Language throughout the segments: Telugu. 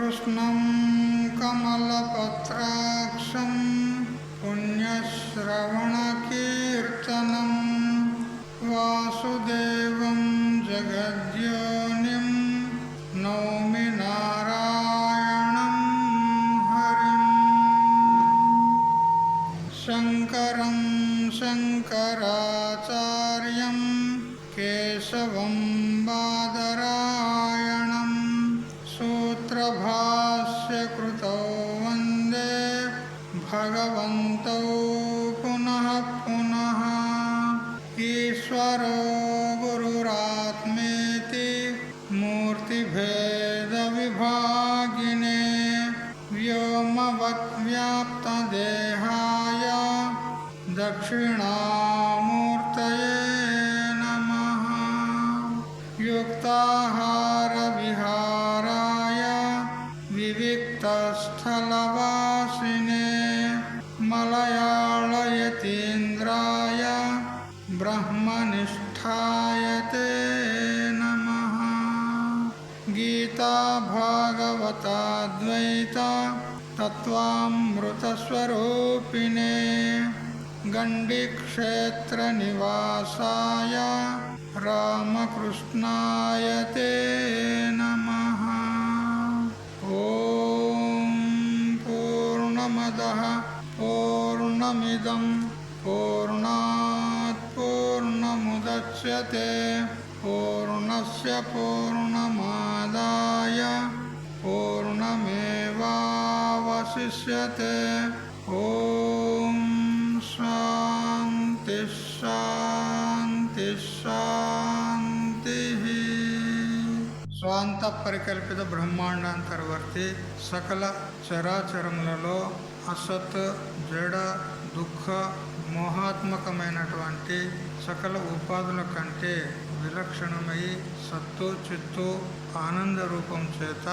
కృష్ణం కమలపత్రాక్షం పుణ్యశ్రవణకీర్తనం వాసుదేవం జగద్యోనిం నౌమి నారాయణం హరిం. శంకరం శంకరాచార్యం కేశవం బాదరాయణం సూత్రభాష్యకృతౌ వందే భగవంతౌ పునః పునః. ఈశ్వరో గురురాత్మేతి మూర్తిభేద విభాగినే వ్యోమవద్వ్యాప్తదేహాయ దక్షిణామూర్తయే నమః. యుక్తాహార విహారాయ వివిక్తస్థలవాసినే మలయాళయతీంద్రాయ బ్రహ్మనిష్ఠాయ తే నమః. గీతా భాగవతాద్వైత తత్వామృతస్వరూపిణే గండిక్షేత్ర నివాసాయ రామకృష్ణాయ తే నమః. ఓం పూర్ణమదః పూర్ణమిదం పూర్ణాత్ పూర్ణముదచ్యతే పూర్ణస్య పూర్ణమాదాయ పూర్ణమేవావశిష్యతే. ఓం శాంతి శాంతి శాంతి. స్వాంత పరికల్పిత బ్రహ్మాండాంతర్వర్తి సకల చరాచరములలో అసత్ జడ దుఃఖ మోహాత్మకమైనటువంటి సకల ఉపాధుల కంటే విలక్షణమై సత్తు చిత్తు ఆనంద రూపం చేత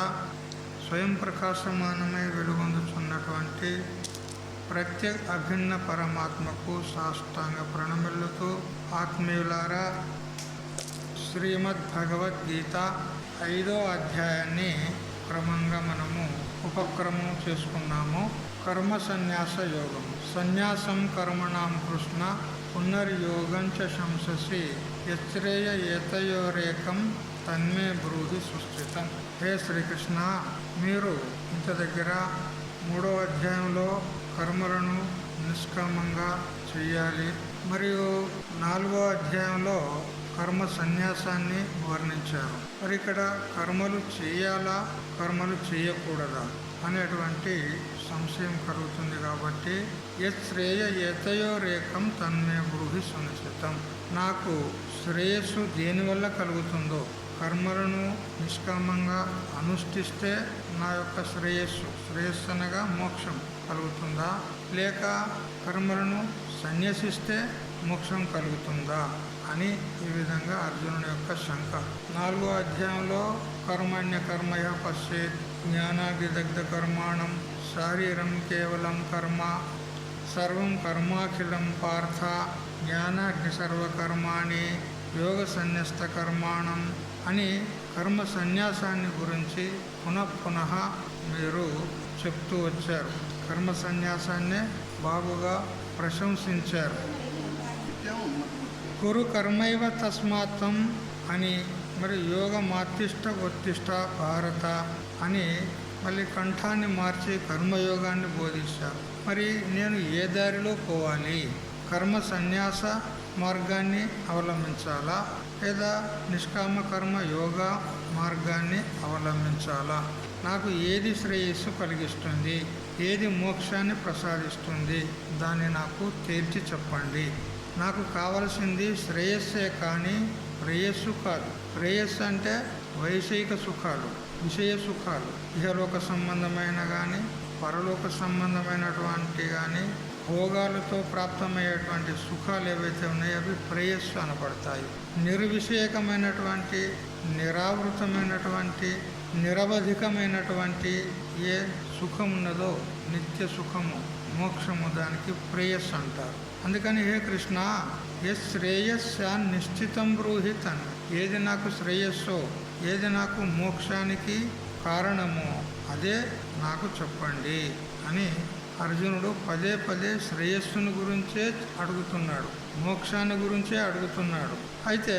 స్వయం ప్రకాశమానమై వెలుగొందుచున్నటువంటి ప్రత్యేక అభిన్న పరమాత్మకు సాష్టాంగ ప్రణమిల్లుతూ ఆత్మీయులారా, శ్రీమద్ భగవద్గీత 5వ అధ్యాయాన్ని క్రమంగా మనము ఉపక్రమం చేసుకున్నాము. కర్మ సన్యాస యోగం. సన్యాసం కర్మణాం కృష్ణ పునర్యోగం చ శంససి యశ్రేయ ఏతయోరేకం తన్మే బ్రూహి సుస్థితం. హే శ్రీకృష్ణ, మీరు ఇంత దగ్గర 3వ అధ్యాయంలో కర్మలను నిష్కామంగా చేయాలి, మరియు 4వ అధ్యాయంలో కర్మ సన్యాసాన్ని వర్ణించారు. మరి ఇక్కడ కర్మలు చేయాలా కర్మలు చేయకూడదా అనేటువంటి సంశయం కలుగుతుంది. కాబట్టి యశ్రేయ ఏతయోరేకం తన్మే బ్రూహి సునిశ్చితం. నాకు శ్రేయస్సు దేనివల్ల కలుగుతుందో, కర్మలను నిష్కామంగా అనుష్ఠిస్తే నా యొక్క శ్రేయస్సు అనగా మోక్షం కలుగుతుందా, లేక కర్మలను సన్యసిస్తే మోక్షం కలుగుతుందా అని ఈ విధంగా అర్జునుని యొక్క శంక. 4వ అధ్యాయంలో కర్మణ్య కర్మయ పశ్చేత్ జ్ఞానాగ్నిదగ్ధ కర్మాణం శారీరం కేవలం కర్మ సర్వం కర్మాఖిలం పార్థ జ్ఞానాగ్ని సర్వకర్మాణి యోగ సన్యస్త కర్మాణం అని కర్మ సన్యాసాన్ని గురించి పునః మీరు చెప్తూ వచ్చారు. కర్మ సన్యాసాన్నే బాగుగా ప్రశంసించారు. కురు కర్మైవ తస్మాత్తం అని, మరి యోగ మాతిష్ట ఉత్తిష్ట భారత అని మళ్ళీ కంఠాన్ని మార్చి కర్మయోగాన్ని బోధించారు. మరి నేను ఏ దారిలో పోవాలి? కర్మ సన్యాస మార్గాన్ని అవలంబించాలా, లేదా నిష్కామ కర్మ యోగా మార్గాన్ని అవలంబించాలా? నాకు ఏది శ్రేయస్సు కలిగిస్తుంది, ఏది మోక్షాన్ని ప్రసాదిస్తుంది, దాన్ని నాకు తేల్చి చెప్పండి. నాకు కావలసింది శ్రేయస్సే కానీ ప్రేయస్సు కాదు. ప్రేయస్సు అంటే వైషయిక సుఖాలు, విషయ సుఖాలు, ఇహలోక సంబంధమైన కానీ పరలోక సంబంధమైనటువంటి కానీ భోగాలతో ప్రాప్తమయ్యేటువంటి సుఖాలు ఏవైతే ఉన్నాయో అవి ప్రేయస్సు అనబడతాయి. నిర్విషయకమైనటువంటి నిరావృతమైనటువంటి నిరవధికమైనటువంటి ఏ సుఖం ఉన్నదో నిత్య సుఖము మోక్షము దానికి ప్రేయస్సు అంటారు. అందుకని హే కృష్ణ, శ్రేయస్యాన్ నిశ్చితం బ్రూహితన్, ఏది నాకు శ్రేయస్సో, ఏది నాకు మోక్షానికి కారణమో అదే నాకు చెప్పండి అని అర్జునుడు పదే పదే శ్రేయస్సుని గురించే అడుగుతున్నాడు, మోక్షాన్ని గురించే అడుగుతున్నాడు. అయితే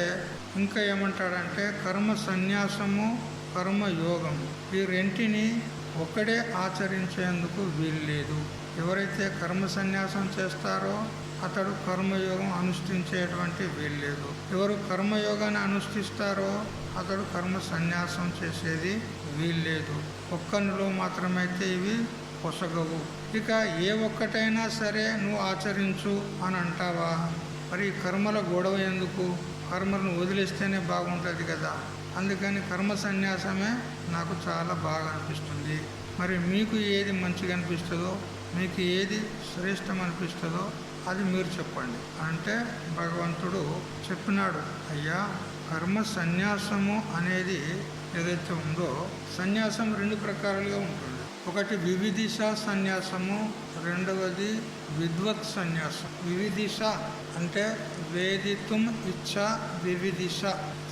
ఇంకా ఏమంటాడంటే కర్మ సన్యాసము, కర్మ యోగము ఈ రెంటిని ఒక్కడే ఆచరించేందుకు వీల్లేదు. ఎవరైతే కర్మ సన్యాసం చేస్తారో అతడు కర్మయోగం అనుష్ఠించేటువంటి వీల్లేదు. ఎవరు కర్మయోగాన్ని అనుష్ఠిస్తారో అతడు కర్మ సన్యాసం చేసేది వీల్లేదు. ఒక్కనిలో మాత్రమైతే ఇవి పొసగవు. ఇక ఏ ఒక్కటైనా సరే నువ్వు ఆచరించు అని అంటావా? మరి కర్మల గొడవ ఎందుకు? కర్మలను వదిలేస్తేనే బాగుంటుంది కదా. అందుకని కర్మ సన్యాసమే నాకు చాలా బాగా అనిపిస్తుంది. మరి మీకు ఏది మంచిగా అనిపిస్తుందో, మీకు ఏది శ్రేష్టం అనిపిస్తుందో అది మీరు చెప్పండి అంటే భగవంతుడు చెప్పినాడు. అయ్యా, కర్మ సన్యాసము అనేది ఏదైతే ఉందో సన్యాసం రెండు ప్రకారాలుగా ఉంటుంది. ఒకటి వివిధిష సన్యాసము, రెండవది విద్వత్ సన్యాసం. వివిధిష అంటే వేదితుం ఇచ్చ, వివిధిష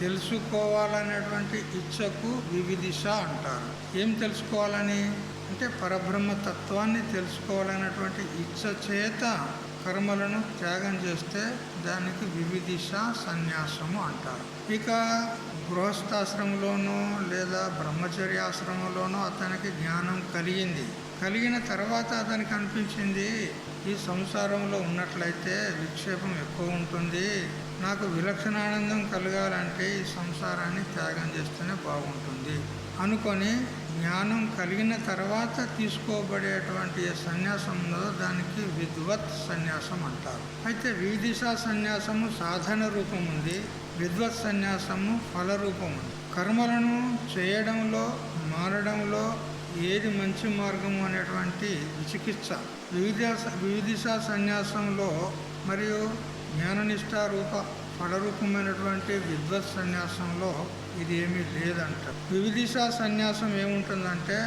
తెలుసుకోవాలనేటువంటి ఇచ్చకు వివిధిష అంటారు. ఏం తెలుసుకోవాలని అంటే పరబ్రహ్మ తత్వాన్ని తెలుసుకోవాలనేటువంటి ఇచ్చ చేత కర్మలను త్యాగం చేస్తే దానికి వివిధిష సన్యాసము అంటారు. ఇక గృహస్థాశ్రమంలోనో లేదా బ్రహ్మచర్యాశ్రమంలోనో అతనికి జ్ఞానం కలిగిన తర్వాత అతనికి అనిపించింది ఈ సంసారంలో ఉన్నట్లయితే విక్షేపం ఎక్కువ ఉంటుంది, నాకు విలక్షణానందం కలగాలంటే ఈ సంసారాన్ని త్యాగం చేస్తేనే బాగుంటుంది అనుకొని జ్ఞానం కలిగిన తర్వాత తీసుకోబడేటువంటి సన్యాసం ఉన్నదో దానికి విద్వత్ సన్యాసం అంటారు. అయితే వివిధిష సన్యాసము సాధన రూపం ఉంది, విద్వత్ సన్యాసము ఫల రూపం ఉంది. కర్మలను చేయడంలో మారడంలో ఏది మంచి మార్గము అనేటువంటి విచికిత్స వివిధిష సన్యాసంలో మరియు జ్ఞాననిష్ట రూప ఫలరూపమైనటువంటి విద్వత్ సన్యాసంలో ఇది ఏమీ లేదంట. వివిధిష సన్యాసం ఏముంటుందంటే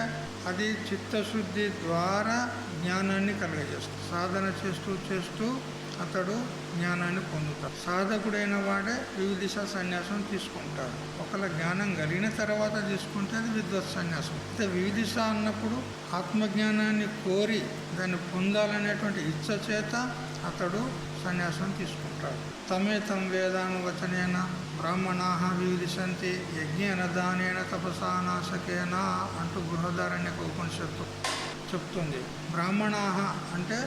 అది చిత్తశుద్ధి ద్వారా జ్ఞానాన్ని కలుగజేస్తుంది. సాధన చేస్తూ అతడు జ్ఞానాన్ని పొందుతాడు. సాధకుడైన వాడే వివిధిష సన్యాసం తీసుకుంటాడు. ఒకవేళ జ్ఞానం కలిగిన తర్వాత తీసుకుంటే అది విద్వత్ సన్యాసం. అయితే వివిధిష అన్నప్పుడు ఆత్మజ్ఞానాన్ని కోరి దాన్ని పొందాలనేటువంటి ఇచ్చ చేత అతడు సన్యాసం తీసుకుంటాడు. తమేతం వేదానువచనేన బ్రాహ్మణాః వివిధిషంతి యజ్ఞేన దానేన తపసా నాశకేన అంటూ బృహదారణ్యక ఉపనిషత్తు చెప్తుంది. బ్రాహ్మణాః అంటే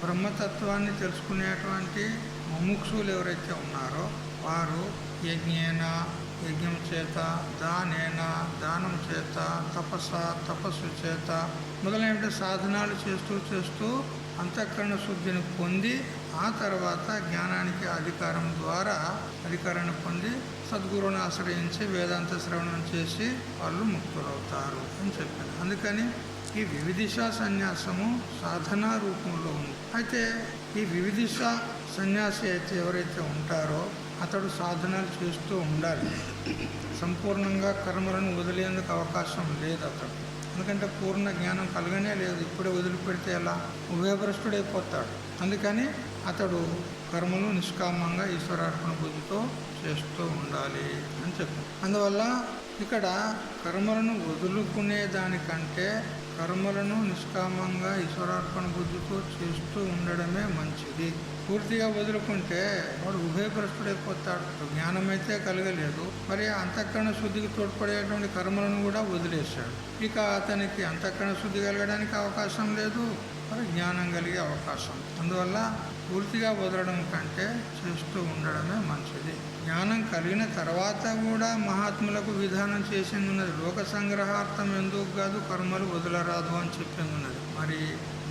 బ్రహ్మతత్వాన్ని తెలుసుకునేటువంటి ముముక్షులు ఎవరైతే ఉన్నారో వారు యజ్ఞం చేత, దానం చేత, తపస్సు చేత మొదలైన సాధనాలు చేస్తూ అంతఃకరణ శుద్ధిని పొంది ఆ తర్వాత జ్ఞానానికి అధికారాన్ని పొంది సద్గురువుని ఆశ్రయించి వేదాంత శ్రవణం చేసి వాళ్ళు ముక్తులవుతారు అని చెప్పారు. అందుకని ఈ వివిధిష సన్యాసము సాధనా రూపంలో ఉంది. అయితే ఈ వివిధిష సన్యాసి అయితే ఎవరైతే ఉంటారో అతడు సాధనలు చేస్తూ ఉండాలి. సంపూర్ణంగా కర్మలను వదిలేందుకు అవకాశం లేదు అతడు. ఎందుకంటే పూర్ణ జ్ఞానం కలగనే లేదు. ఇప్పుడే వదిలిపెడితే ఎలా ఉభయభ్రష్టుడైపోతాడు. అందుకని అతడు కర్మలు నిష్కామంగా ఈశ్వరార్పణ బుద్ధితో చేస్తూ ఉండాలి అని చెప్పారు. అందువల్ల ఇక్కడ కర్మలను వదులుకునే దానికంటే కర్మలను నిష్కామంగా ఈశ్వరార్పణ బుద్ధితో చేస్తూ ఉండడమే మంచిది. పూర్తిగా వదులుకుంటే వాడు ఉభయభ్రష్టుడైపోతాడు. జ్ఞానం అయితే కలగలేదు, మరి అంతఃకరణ శుద్ధికి తోడ్పడేటువంటి కర్మలను కూడా వదిలేశాడు. ఇక అతనికి అంతఃకరణ శుద్ధి కలగడానికి అవకాశం లేదు, మరి జ్ఞానం కలిగే అవకాశం. అందువల్ల పూర్తిగా వదలడం కంటే చేస్తూ ఉండడమే మంచిది. జ్ఞానం కలిగిన తర్వాత కూడా మహాత్ములకు విధానం చేసింది ఉన్నది. లోక సంగ్రహార్థం ఎందుకు కాదు కర్మలు వదలరాదు అని చెప్పింది ఉన్నది. మరి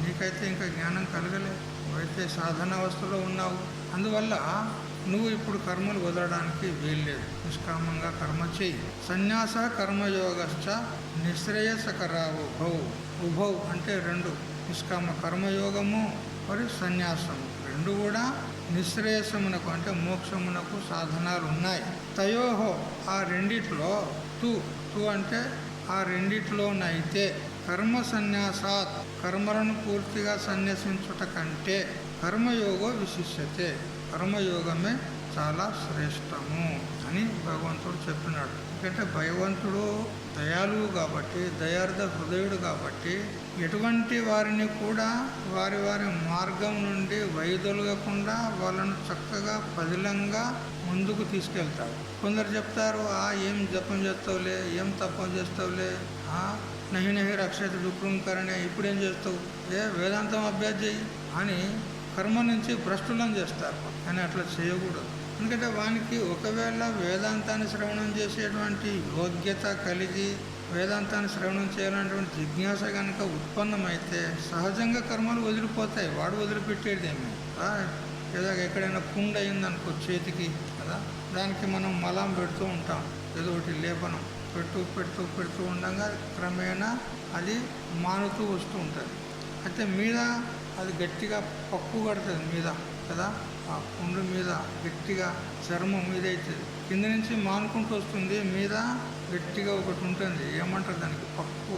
నీకైతే ఇంకా జ్ఞానం కలగలేదు, నువ్వైతే సాధనావస్థలో ఉన్నావు. అందువల్ల నువ్వు ఇప్పుడు కర్మలు వదలడానికి వీల్లేదు. నిష్కామంగా కర్మ చేయి. సన్యాస కర్మయోగశ్చ నిశ్రేయసకరావు ఉభౌ అంటే రెండు, నిష్కామ కర్మయోగము మరియు సన్యాసము రెండు కూడా నిశ్రేయసమునకు అంటే మోక్షమునకు సాధనాలు ఉన్నాయి. తయోహో ఆ రెండిట్లో తు అంటే ఆ రెండిట్లోనైతే కర్మ సన్యాసాత్ కర్మలను పూర్తిగా సన్యసించుట కంటే కర్మయోగో విశిష్యతే కర్మయోగమే చాలా శ్రేష్టము అని భగవంతుడు చెప్పినాడు. ఎందుకంటే భగవంతుడు దయాళువు కాబట్టి, దయార్థ హృదయుడు కాబట్టి ఎటువంటి వారిని కూడా వారి వారి మార్గం నుండి వైదొలగకుండా వాళ్ళను చక్కగా పదిలంగా ముందుకు తీసుకెళ్తాడు. కొందరు చెప్తారు, ఏం జపం చేస్తావులే, ఏం తపం చేస్తావులే, నహి నహి రక్షిత దుఃఖం కరణే, ఇప్పుడేం చేస్తావు, వేదాంతం అభ్యాసం చేయి అని కర్మ నుంచి భ్రష్టులను చేస్తారు. కానీ అట్లా చేయకూడదు. ఎందుకంటే వానికి ఒకవేళ వేదాంతాన్ని శ్రవణం చేసేటువంటి యోగ్యత కలిగి వేదాంతాన్ని శ్రవణం చేయాలనేటువంటి జిజ్ఞాస కనుక ఉత్పన్నమైతే సహజంగా కర్మలు వదిలిపోతాయి. వాడు వదిలిపెట్టేదేమి. ఏదో ఎక్కడైనా పుండు అయిందనుకో చేతికి కదా, దానికి మనం మలం పెడుతూ ఉంటాం, ఏదో ఒకటి లేపనం పెడుతూ ఉండగా క్రమేణా అది మానుతూ వస్తూ ఉంటుంది. అయితే మీద అది గట్టిగా పప్పు కడుతుంది మీద కదా, ఆ పుండు మీద గట్టిగా చర్మం మీద అవుతుంది, కింద నుంచి మానుకుంటూ వస్తుంది, మీద గట్టిగా ఒకటి ఉంటుంది, ఏమంటారు దానికి, పప్పు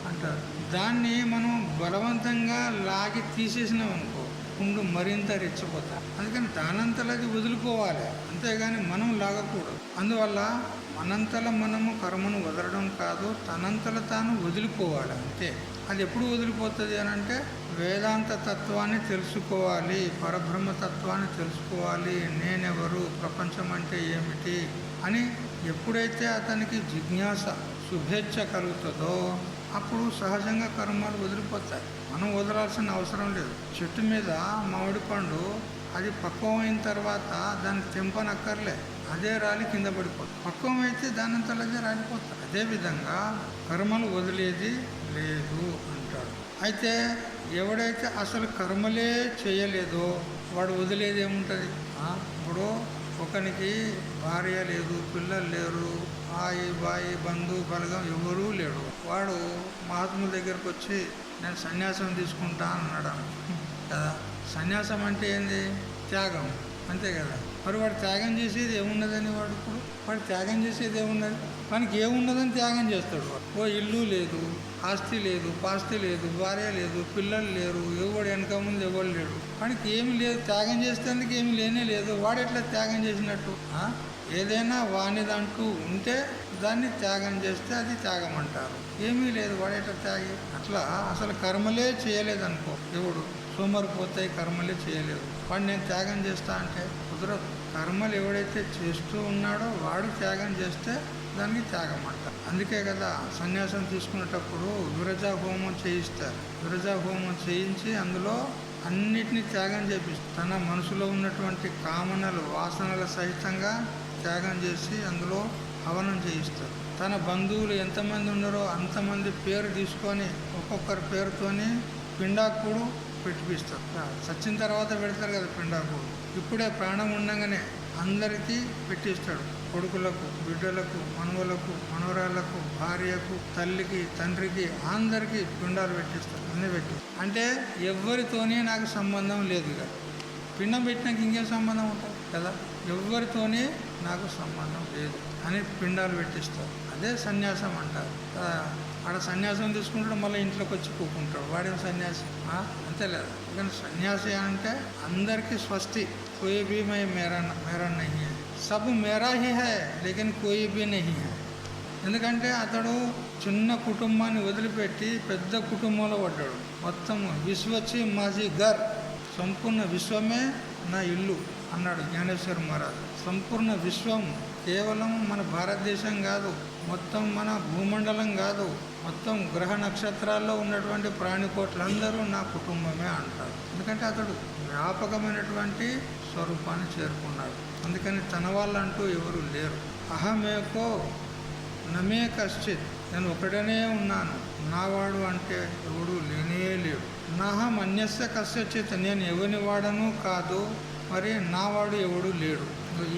అంటారు. దాన్ని మనం బలవంతంగా లాగి తీసేసినాం అనుకో పుండు మరింత రెచ్చిపోతాం. అందుకని దానంతలో అది వదులుకోవాలి, అంతేగాని మనం లాగకూడదు. అందువల్ల మనంతల మనము కర్మను వదలడం కాదు, తనంతల తాను వదిలిపోవాలి అంతే. అది ఎప్పుడు వదిలిపోతుంది అని అంటే వేదాంత తత్వాన్ని తెలుసుకోవాలి, పరబ్రహ్మ తత్వాన్ని తెలుసుకోవాలి, నేనెవరు, ప్రపంచం అంటే ఏమిటి అని ఎప్పుడైతే అతనికి జిజ్ఞాస శుభేచ్ఛ కలుగుతుందో అప్పుడు సహజంగా కర్మలు వదిలిపోతాయి. మనం వదలాల్సిన అవసరం లేదు. చెట్టు మీద మామిడి పండు అది పక్వం అయిన తర్వాత దానికి తెంపనక్కర్లే, అదే రాలి కింద పడిపోతుంది. పక్వం అయితే దానంతలదే రాలిపోతుంది. అదేవిధంగా కర్మలు వదిలేది లేదు అంటాడు. అయితే ఎవడైతే అసలు కర్మలే చేయలేదో వాడు వదిలేది ఏముంటుంది? ఇప్పుడు ఒకనికి భార్య లేదు, పిల్లలు లేరు, బాయి బంధు బలగం ఎవరూ లేడు. వాడు మహాత్ముల దగ్గరకు వచ్చి నేను సన్యాసం తీసుకుంటా అన్నాడు కదా. సన్యాసం అంటే ఏంది? త్యాగం, అంతే కదా. మరి వాడు త్యాగం చేసేది ఏమున్నదని వాడు త్యాగం చేసేది ఏమున్నది? మనకి ఏమున్నదని త్యాగం చేస్తాడు వాడు. ఓ ఇల్లు లేదు, ఆస్తి లేదు, పాస్తి లేదు, భార్య లేదు, పిల్లలు లేరు, ఎవడు వెనక ముందు ఎవడు లేడు, వాడికి ఏమి లేదు. త్యాగం చేసేందుకు ఏమి లేనే లేదు. వాడు ఎట్లా త్యాగం చేసినట్టు? ఏదైనా వానిదంటూ ఉంటే దాన్ని త్యాగం చేస్తే అది త్యాగం అంటారు. ఏమీ లేదు, వాడేట త్యాగి. అట్లా అసలు కర్మలే చేయలేదనుకో, ఎవడు సోమరిపోతాయి, కర్మలే చేయలేదు, వాడు నేను త్యాగం చేస్తా అంటే కుదరదు. కర్మలు ఎవడైతే చేస్తూ ఉన్నాడో వాడు త్యాగం చేస్తే దాన్ని త్యాగం అంటారు. అందుకే కదా సన్యాసం తీసుకునేటప్పుడు విరజా హోమం చేయిస్తారు. విరజా హోమం చేయించి అందులో అన్నిటినీ త్యాగం చేపిస్తారు. తన మనసులో ఉన్నటువంటి కామనలు, వాసనల సహితంగా త్యాగం చేసి అందులో హవనం చేయిస్తారు. తన బంధువులు ఎంతమంది ఉన్నారో అంతమంది పేరు తీసుకొని ఒక్కొక్కరి పేరుతోని పిండాకుడు పెట్టిపిస్తారు. చచ్చిన తర్వాత పెడతారు కదా పిండాకుడు. ఇప్పుడే ప్రాణం ఉండగానే అందరికీ పెట్టిస్తాడు. కొడుకులకు, బిడ్డలకు, మనవలకు, మనవరాళ్లకు, భార్యకు, తల్లికి, తండ్రికి, అందరికీ పిండాలు పెట్టిస్తాడు. అన్నీ పెట్టి అంటే ఎవరితోనే నాకు సంబంధం లేదు కదా. పిండం పెట్టినాక ఇంకేం సంబంధం ఉంటుంది కదా. ఎవరితోనే నాకు సంబంధం లేదు అని పిండాలు పెట్టిస్తారు. అదే సన్యాసం అంటారు. ఆడ సన్యాసం తీసుకుంటాడు, మళ్ళీ ఇంట్లోకి వచ్చి కూకుంటాడు. వాడేం సన్యాసి? అంతే లేదు. కానీ సన్యాసి అంటే అందరికీ స్వస్తి. కోయి భీ మేరా నహీ high, sub Mera he high లేకిన్ కోయి భీ నహీ హై. ఎందుకంటే అతడు చిన్న కుటుంబాన్ని వదిలిపెట్టి పెద్ద కుటుంబంలో పడ్డాడు. మొత్తం విశ్వచి మాజీ ఘర్, సంపూర్ణ విశ్వమే నా ఇల్లు అన్నాడు జ్ఞానేశ్వర మహారాజ్. సంపూర్ణ విశ్వం కేవలం మన భారతదేశం కాదు, మొత్తం మన భూమండలం కాదు, మొత్తం గ్రహ నక్షత్రాల్లో ఉన్నటువంటి ప్రాణికోట్లందరూ నా కుటుంబమే అంటారు. ఎందుకంటే అతడు వ్యాపకమైనటువంటి స్వరూపాన్ని చేరుకున్నాడు. అందుకని తన వాళ్ళంటూ ఎవరు లేరు. అహమేకో నమే కశ్చిత్, నేను ఒకడనే ఉన్నాను, నావాడు అంటే ఎవడు లేనే లేడు. నాహం అన్యస్య కశ్చిత్, నేను ఎవని వాడను కాదు, మరి నావాడు ఎవడు లేడు.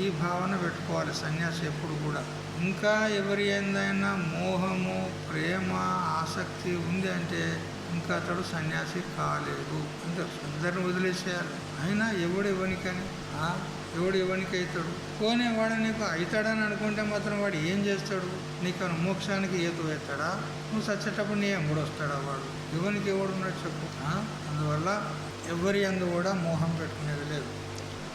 ఈ భావన పెట్టుకోవాలి సన్యాసి ఎప్పుడు కూడా. ఇంకా ఎవరి ఏందైనా మోహము, ప్రేమ, ఆసక్తి ఉంది అంటే ఇంకా అతడు సన్యాసి కాలేదు. అంటే అందరిని వదిలేసేయాలి. అయినా ఎవడు ఎవనికని ఎవడు ఎవనికి అవుతాడు? పోనేవాడు నీకు అవుతాడని అనుకుంటే మాత్రం వాడు ఏం చేస్తాడు? నీకు మోక్షానికి ఏదో అవుతాడా? నువ్వు చచ్చేటప్పుడు నీ ఎంబడి వస్తాడా వాడు? ఎవరికి ఎవడున్నాడు చెప్పు. అందువల్ల ఎవరి అందు కూడా మోహం పెట్టుకునేది లేదు.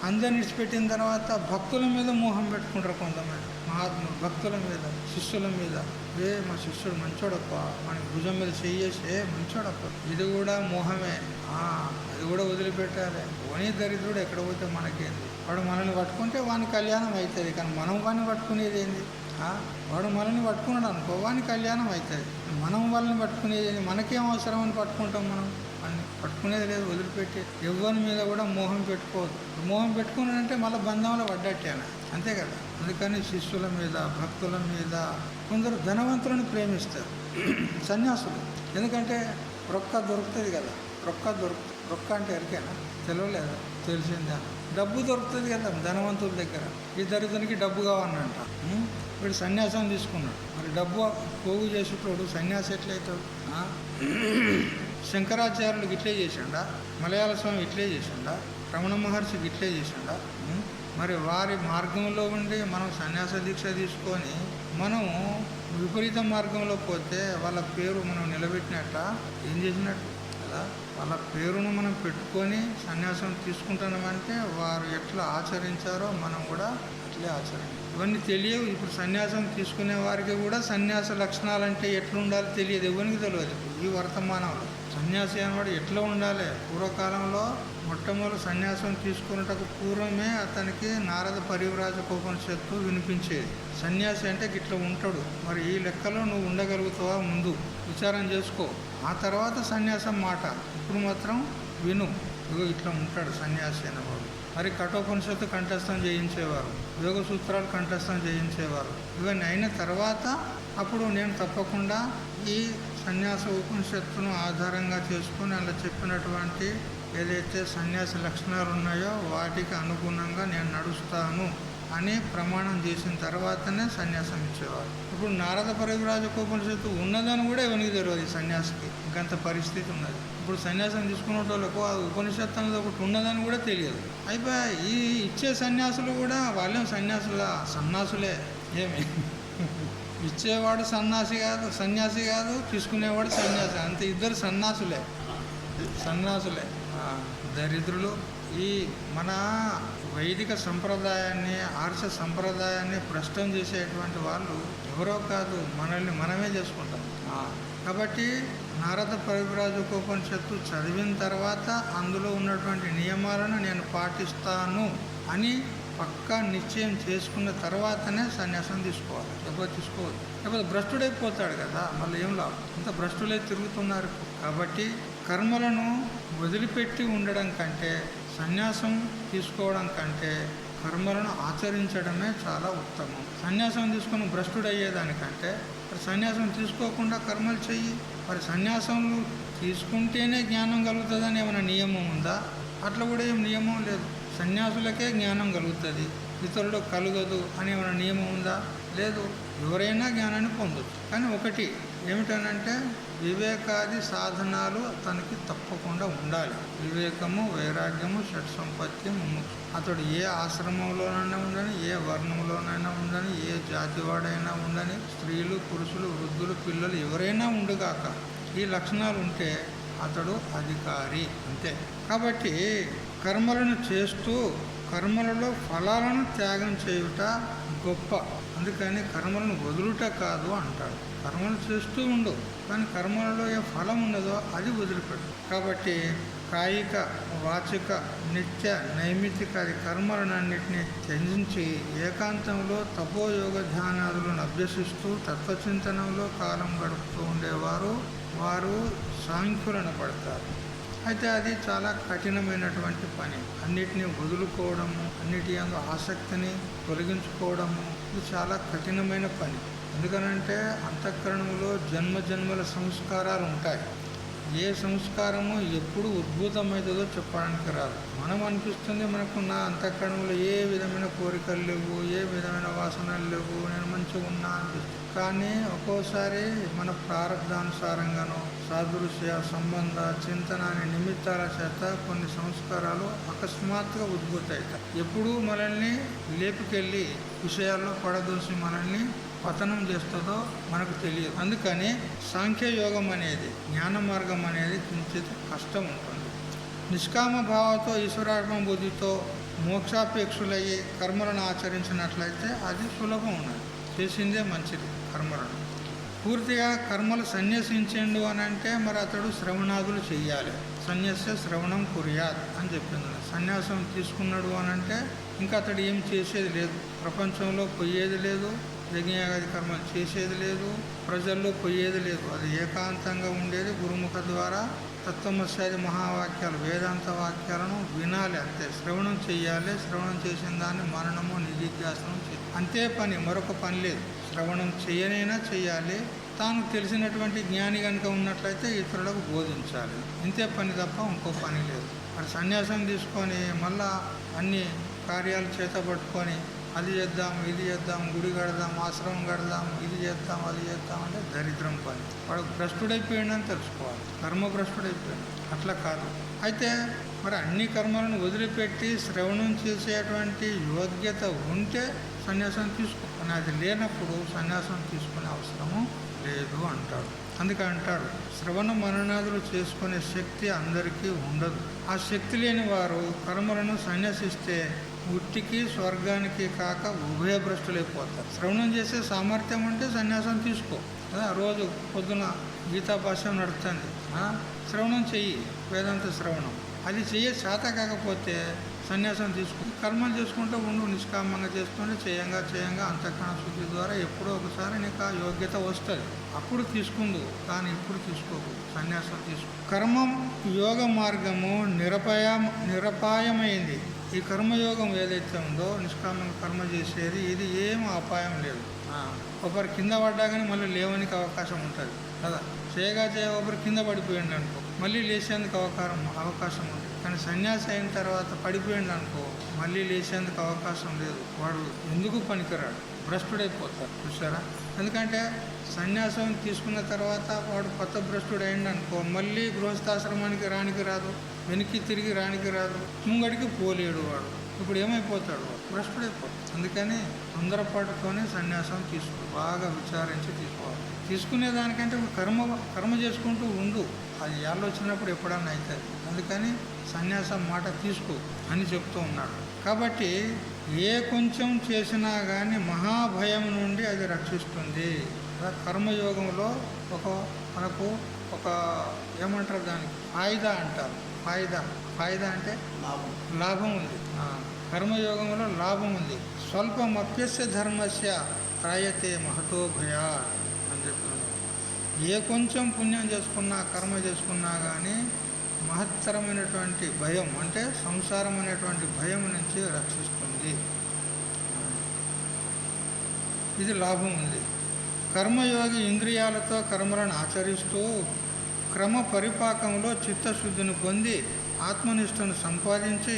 అందరిని విడిచిపెట్టిన తర్వాత భక్తుల మీద మోహం పెట్టుకుంటారు కొంతమంది మహాత్ములు. భక్తుల మీద, శిష్యుల మీద, మా శిష్యుడు మంచోడప్ప, మనకి భుజం మీద చెయ్యేసి మంచోడప్ప, ఇది కూడా మోహమే, అది కూడా వదిలిపెట్టాలి. ఓనీ దరిద్రుడు ఎక్కడ పోతే మనకేంది, వాడు మనల్ని పట్టుకుంటే వాని కళ్యాణం అవుతుంది. కానీ మనం వాడిని పట్టుకునేది ఏంది? వాడు మనల్ని పట్టుకున్నాడు అనుకో, వాని కళ్యాణం అవుతుంది. మనం వాళ్ళని పట్టుకునేది మనకేం అవసరం అని పట్టుకుంటాం. మనం అని పట్టుకునేది లేదు, వదిలిపెట్టి. ఎవరి మీద కూడా మోహం పెట్టుకోవద్దు. మోహం పెట్టుకున్నాడంటే మళ్ళీ బంధంలో పడ్డట్టేనా, అంతే కదా. అందుకని శిష్యుల మీద, భక్తుల మీద, కొందరు ధనవంతులను ప్రేమిస్తారు సన్యాసులు. ఎందుకంటే రొక్క దొరుకుతుంది కదా, రొక్క అంటే ఎరికేనా, తెలియలేదా? తెలిసిందా? డబ్బు దొరుకుతుంది కదా ధనవంతుల దగ్గర. ఈ దరిద్రునికి డబ్బు కావాలంట. వీడు సన్యాసం తీసుకున్నాడు, మరి డబ్బు పోగు చేసేటోడు సన్యాసి ఎట్లయితాడు? శంకరాచార్యులకు ఇట్లే చేసిండా, మలయాళ స్వామి ఇట్లే చేసిండా, రమణ మహర్షికి ఇట్లే చేసిండా? మరి వారి మార్గంలో ఉండి మనం సన్యాస దీక్ష తీసుకొని మనం విపరీత మార్గంలో పోతే వాళ్ళ పేరు మనం నిలబెట్టినట్ట, ఏం చేసినట్టు కదా. వాళ్ళ పేరును మనం పెట్టుకొని సన్యాసం తీసుకుంటున్నామంటే వారు ఎట్లా ఆచరించారో మనం కూడా అట్లే ఆచరించాలి. ఇవన్నీ తెలియవు. ఇప్పుడు సన్యాసం తీసుకునే వారికి కూడా సన్యాస లక్షణాలు అంటే ఎట్లా ఉండాలో తెలియదు, ఎవరికి తెలియదు. ఈ వర్తమానంలో సన్యాసి అనేవాడు ఎట్లా ఉండాలి? పూర్వకాలంలో మొట్టమొదటి సన్యాసం తీసుకున్నటకు పూర్వమే అతనికి నారద పరివ్రాజకోపనిషత్తు వినిపించేది. సన్యాసి అంటే ఇట్లా ఉంటాడు, మరి ఈ లెక్కలో నువ్వు ఉండగలుగుతావా? ముందు విచారం చేసుకో, ఆ తర్వాత సన్యాసం మాట. ఇప్పుడు మాత్రం విను, ఇగో ఇట్లా ఉంటాడు సన్యాసి అనేవాడు. మరి కఠోపనిషత్తు కంఠస్థం చేయించేవారు, యోగ సూత్రాలు కంఠస్థం చేయించేవారు. ఇవన్నీ అయిన తర్వాత అప్పుడు నేను తప్పకుండా ఈ సన్యాస ఉపనిషత్తును ఆధారంగా చేసుకుని అలా చెప్పినటువంటి ఏదైతే సన్యాస లక్షణాలు ఉన్నాయో వాటికి అనుగుణంగా నేను నడుస్తాను అని ప్రమాణం చేసిన తర్వాతనే సన్యాసం ఇచ్చేవారు. ఇప్పుడు నారద పరివ్రాజకోపనిషత్తు ఉన్నదని కూడా ఎవరికి తెలియదు ఈ సన్యాసికి, ఇంకంత పరిస్థితి ఉన్నది. ఇప్పుడు సన్యాసం తీసుకునే వాళ్ళకు ఆ ఉపనిషత్తు అనేది ఒకటి ఉన్నదని కూడా తెలియదు. అయిపోయా ఈ ఇచ్చే సన్యాసులు కూడా వాళ్ళేం సన్యాసులే ఏమి ఇచ్చేవాడు సన్యాసి కాదు, తీసుకునేవాడు సన్యాసి, అంతే. ఇద్దరు సన్యాసులే దరిద్రులు. ఈ మన వైదిక సంప్రదాయాన్ని, ఆర్ష సంప్రదాయాన్ని భ్రష్టం చేసేటువంటి వాళ్ళు ఎవరో కాదు, మనల్ని మనమే చేసుకుంటాం. కాబట్టి నారద పరివ్రాజకోపనిషత్తు చదివిన తర్వాత అందులో ఉన్నటువంటి నియమాలను నేను పాటిస్తాను అని పక్కా నిశ్చయం చేసుకున్న తర్వాతనే సన్యాసం తీసుకోవాలి, లేకపోతే తీసుకోవద్దు. లేకపోతే భ్రష్టుడైపోతాడు కదా, మళ్ళీ ఏం లాభం? అంత భ్రష్టులై తిరుగుతున్నారు. కాబట్టి కర్మలను వదిలిపెట్టి ఉండడం కంటే, సన్యాసం తీసుకోవడం కంటే కర్మలను ఆచరించడమే చాలా ఉత్తమం. సన్యాసం తీసుకొని భ్రష్టుడయ్యేదానికంటే మరి సన్యాసం తీసుకోకుండా కర్మలు చెయ్యి. మరి సన్యాసంలో తీసుకుంటేనే జ్ఞానం కలుగుతుందని ఏమైనా నియమం ఉందా? అట్లా కూడా ఏం నియమం లేదు. సన్యాసులకే జ్ఞానం కలుగుతుంది, ఇతరులకు కలగదు అని ఏమైనా నియమం ఉందా? లేదు. ఎవరైనా జ్ఞానాన్ని పొందొచ్చు. కానీ ఒకటి ఏమిటనంటే వివేకాది సాధనాలు తనకి తప్పకుండా ఉండాలి. వివేకము, వైరాగ్యము, షట్ సంపత్తి, ముముక్షు. అతడు ఏ ఆశ్రమంలోనైనా ఉండని, ఏ వర్ణంలోనైనా ఉండని, ఏ జాతి వాడైనా ఉండని, స్త్రీలు, పురుషులు, వృద్ధులు, పిల్లలు ఎవరైనా ఉండుగాక, ఈ లక్షణాలు ఉంటే అతడు అధికారి, అంతే. కాబట్టి కర్మలను చేస్తూ కర్మలలో ఫలాలను త్యాగం చేయుట గొప్ప. అందుకని కర్మలను వదులుట కాదు అంటాడు. కర్మలు చేస్తూ ఉండు, కానీ కర్మలలో ఏ ఫలం ఉన్నదో అది వదిలిపెట్టు. కాబట్టి కాయిక, వాచిక, నిత్య, నైమిత్తికాది కర్మలన్నింటినీ త్యజించి ఏకాంతంలో తపోయోగ ధ్యానాదులను అభ్యసిస్తూ తత్వచింతనంలో కాలం గడుపుతూ ఉండేవారు వారు సాంఖ్యులను పడతారు. అయితే అది చాలా కఠినమైనటువంటి పని. అన్నిటినీ వదులుకోవడము, అన్నిటి యందు ఆసక్తిని తొలగించుకోవడము, ఇది చాలా కఠినమైన పని. ఎందుకనంటే అంతఃకరణంలో జన్మజన్మల సంస్కారాలు ఉంటాయి. ఏ సంస్కారము ఎప్పుడు ఉద్భూతమవుతుందో చెప్పడానికి రాదు. మనం అనిపిస్తుంది మనకు నా అంతఃకరణంలో ఏ విధమైన కోరికలు లేవు, ఏ విధమైన వాసనలు లేవు, నేను మంచిగా ఉన్నా అనిపిస్తుంది. కానీ ఒక్కోసారి మన ప్రారంధానుసారంగానో సాదృశ్య, సంబంధ, చింతన అనే నిమిత్తాల చేత కొన్ని సంస్కారాలు అకస్మాత్తుగా ఉద్భూతవుతాయి. ఎప్పుడు మనల్ని లేపుకెళ్ళి విషయాల్లో పడదోసి మనల్ని పతనం చేస్తుందో మనకు తెలియదు. అందుకని సాంఖ్యయోగం అనేది, జ్ఞాన మార్గం అనేది కించిత్ కష్టం ఉంటుంది. నిష్కామ భావంతో ఈశ్వరాత్మ బుద్ధితో మోక్షాపేక్షులయ్యి కర్మలను ఆచరించినట్లయితే అది సులభం ఉన్నది, చేసిందే మంచిది కర్మలను. పూర్తిగా కర్మలు సన్యసించిండు అని అంటే మరి అతడు శ్రవణాదులు చెయ్యాలి. సన్యస్య శ్రవణం కుర్యాత్ అని చెప్పింది. సన్యాసం తీసుకున్నాడు అని అంటే ఇంకా అతడు ఏం చేసేది లేదు, ప్రపంచంలో పోయేది లేదు, యజ్ఞయాగాది కర్మలు చేసేది లేదు, ప్రజల్లో పోయేది లేదు. అది ఏకాంతంగా ఉండేది. గురుముఖ ద్వారా తత్వమస్యాది మహావాక్యాలు వేదాంత వాక్యాలను వినాలి, అంతే. శ్రవణం చెయ్యాలి. శ్రవణం చేసిన దాన్ని మననము నిధిధ్యాసనం చేయాలి, అంతే పని, మరొక పని లేదు. శ్రవణం చేయనైనా చెయ్యాలి. తాను తెలిసినటువంటి జ్ఞాని కనుక ఉన్నట్లయితే ఇతరులకు బోధించాలి, ఇంతే పని తప్ప ఇంకో పని లేదు. మరి సన్యాసం తీసుకొని మళ్ళా అన్ని కార్యాలు చేతపట్టుకొని అది చేద్దాం, ఇది చేద్దాం, గుడి కడదాం, ఆశ్రమం కడదాం, ఇది చేద్దాం, అది చేద్దాం అంటే దరిద్రం పని. వాడు భ్రష్టుడైపోయాడని తెలుసుకోవాలి, కర్మ భ్రష్టుడైపోయాడు. అట్లా కాదు. అయితే మరి అన్ని కర్మలను వదిలిపెట్టి శ్రవణం చేసేటువంటి యోగ్యత ఉంటే సన్యాసం తీసుకో, కానీ అది లేనప్పుడు సన్యాసం తీసుకునే అవసరము లేదు అంటాడు. అందుకే అంటాడు, శ్రవణ మననాదులు చేసుకునే శక్తి అందరికీ ఉండదు. ఆ శక్తి లేని వారు కర్మలను సన్యసిస్తే ఉట్టికి స్వర్గానికి కాక ఉభయభ్రష్టులైపోతారు. శ్రవణం చేసే సామర్థ్యం ఉంటే సన్యాసం తీసుకో. రోజు పొద్దున గీతా భాష్యం నడుస్తుంది, శ్రవణం చెయ్యి, వేదాంత శ్రవణం. అది చెయ్యే చేత కాకపోతే సన్యాసం తీసుకుని కర్మలు చేసుకుంటూ ఉండు, నిష్కామంగా చేస్తుంటే చేయంగా అంతఃకరణ శుద్ధి ద్వారా ఎప్పుడో ఒకసారి నీకు ఆ యోగ్యత వస్తుంది, అప్పుడు తీసుకుందు. కానీ ఇప్పుడు తీసుకోకు, సన్యాసం తీసుకో. కర్మం యోగ మార్గము నిరపాయమైంది. ఈ కర్మయోగం ఏదైతే ఉందో నిష్కామంగా కర్మ చేసేది, ఇది ఏం అపాయం లేదు. ఒకరు కింద పడ్డా కానీ మళ్ళీ లేవనికి అవకాశం ఉంటుంది కదా. చేయగా ఒకరు కింద పడిపోయింది అనుకో, మళ్ళీ లేచేందుకు అవకాశం ఉంటుంది. కానీ సన్యాసి అయిన తర్వాత పడిపోయింది అనుకో, మళ్ళీ లేచేందుకు అవకాశం లేదు. వాడు ఎందుకు పనికిరాడు, భ్రష్టుడైపోతాడు. చూసారా? ఎందుకంటే సన్యాసం తీసుకున్న తర్వాత వాడు కొత్త భ్రష్టుడు అయింది అనుకో, మళ్ళీ గృహస్థాశ్రమానికి రానికి రాదు, వెనక్కి తిరిగి రానికి రాదు, ముంగడికి పోలేడు. వాడు ఇప్పుడు ఏమైపోతాడు, భ్రష్టుడైపోతాడు. అందుకని తొందరపాటుతోనే సన్యాసం తీసుకో, బాగా విచారించి తీసుకోవాలి. తీసుకునేదానికంటే కర్మ చేసుకుంటూ ఉండు, అది ఆలోచనప్పుడు ఎప్పుడన్నా అవుతుంది. అందుకని సన్యాసం మాట తీసుకో అని చెప్తూ ఉన్నాడు. కాబట్టి ఏ కొంచెం చేసినా కానీ మహాభయం నుండి అది రక్షిస్తుంది. కర్మయోగంలో మనకు ఒక ఏమంటారు దానికి, ఫాయిదా అంటారు. ఫాయిదా అంటే లాభం ఉంది. కర్మయోగంలో లాభం ఉంది. స్వల్పమప్యస్య ధర్మస్య త్రాయతే మహతో భయా అని చెప్తున్నాను. ఏ కొంచెం పుణ్యం చేసుకున్నా, కర్మ చేసుకున్నా కానీ మహత్తరమైనటువంటి భయం అంటే సంసారం అనేటువంటి భయం నుంచి రక్షిస్తుంది. ఇది లాభం ఉంది. కర్మయోగి ఇంద్రియాలతో కర్మలను ఆచరిస్తూ క్రమ పరిపాకంలో చిత్తశుద్ధిని పొంది ఆత్మనిష్టను సంపాదించి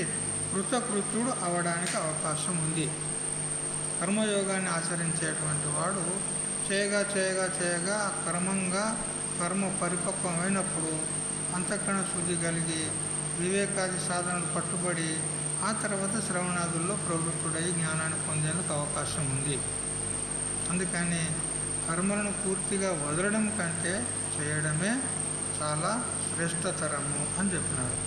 కృతకృత్యుడు అవడానికి అవకాశం ఉంది. కర్మయోగాన్ని ఆచరించేటువంటి వాడు చేయగా క్రమంగా కర్మ పరిపక్వమైనప్పుడు అంతఃకరణ శుద్ధి కలిగి వివేకాది సాధనలు పట్టుబడి ఆ తర్వాత శ్రవణాదుల్లో ప్రవృత్తుడై జ్ఞానాన్ని పొందేందుకు అవకాశం ఉంది. అందుకని కర్మలను పూర్తిగా వదలడం కంటే చేయడమే చాలా శ్రేష్టతరము అని చెప్పినాడు.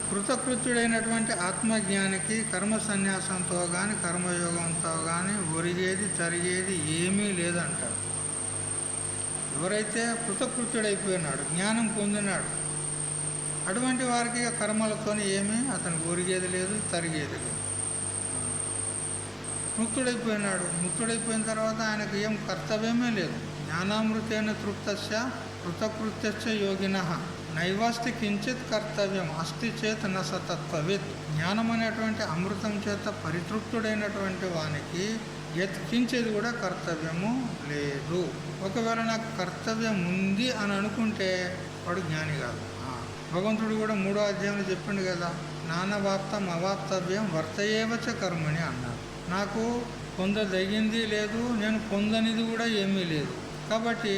కృతకృత్యుడైనటువంటి ఆత్మజ్ఞానికి కర్మ సన్యాసంతో కానీ కర్మయోగంతో కానీ ఒరిగేది తరిగేది ఏమీ లేదంటాడు. ఎవరైతే కృతకృత్యుడైపోయినాడు, జ్ఞానం పొందినాడు, అటువంటి వారికి కర్మలతో ఏమీ అతనికి ఒరిగేది లేదు, తరిగేది లేదు. ముక్తుడైపోయిన తర్వాత ఆయనకు ఏం కర్తవ్యమే లేదు. జ్ఞానామృతేన తృప్తస్య కృతకృత్యస్య యోగినః నైవాస్తి కించిత్ కర్తవ్యం అస్తి చేత న సతత్వవిత్. జ్ఞానం అనేటువంటి అమృతం చేత పరితృప్తుడైనటువంటి వానికి యత్కించేది కూడా కర్తవ్యము లేదు. ఒకవేళ నాకు కర్తవ్యం ఉంది అని అనుకుంటే వాడు జ్ఞాని కాదు. భగవంతుడు కూడా 3వ అధ్యాయంలో చెప్పిండు కదా, నానవాప్తం అవాప్తవ్యం వర్తయేవచ కర్మని అన్నాడు. నాకు పొందదగింది లేదు, నేను పొందనిది కూడా ఏమీ లేదు, కాబట్టి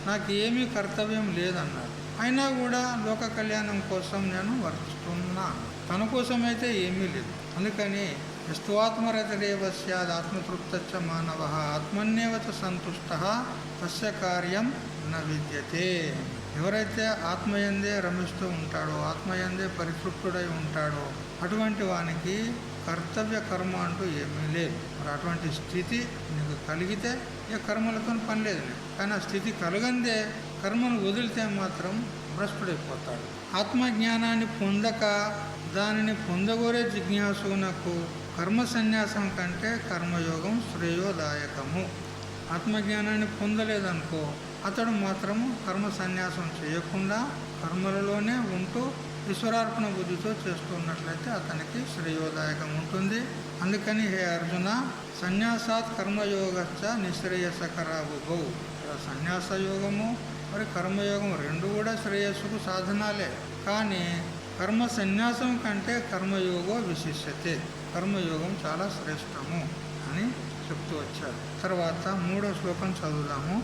నాకు ఏమీ కర్తవ్యం లేదన్నాడు. అయినా కూడా లోక కళ్యాణం కోసం నేను వర్తిస్తున్నాను. తన కోసం అయితే ఏమీ లేదు. అందుకని యస్త్వాత్మరతిరేవ స్యాద్ ఆత్మతృప్తచ్చ మానవ ఆత్మన్యేవ చ సంతుష్టః తస్య కార్యం న విద్యతే. ఎవరైతే ఆత్మయందే రమిస్తూ ఉంటాడో, ఆత్మయందే పరితృప్తుడై ఉంటాడో అటువంటి వానికి కర్తవ్య కర్మ అంటూ ఏమీ లేదు. మరి అటువంటి స్థితి నీకు కలిగితే ఇక కర్మలతో పని లేదు నీకు. కానీ ఆ స్థితి కలగందే కర్మను వదిలితే మాత్రం భ్రష్టుడైపోతాడు. ఆత్మజ్ఞానాన్ని పొందక దానిని పొందగోరే జిజ్ఞాసునకు కర్మ సన్యాసం కంటే కర్మయోగం శ్రేయోదాయకము. ఆత్మజ్ఞానాన్ని పొందలేదనుకో అతడు మాత్రము కర్మ సన్యాసం చేయకుండా కర్మలలోనే ఉంటూ ఈశ్వరార్పణ బుద్ధితో చేస్తున్నట్లయితే అతనికి శ్రేయోదాయకం ఉంటుంది. అందుకని హే అర్జున, సన్యాసాత్ కర్మయోగచ్చ నిశ్రేయసకరాబుభౌ. సన్యాస యోగము మరి కర్మయోగం రెండు కూడా శ్రేయస్సుకు సాధనాలే. కానీ కర్మ సన్యాసం కంటే కర్మయోగో విశిష్యతే, కర్మయోగం చాలా శ్రేష్టము అని చెప్తూ వచ్చారు. తర్వాత 3వ శ్లోకం చదువుదాము.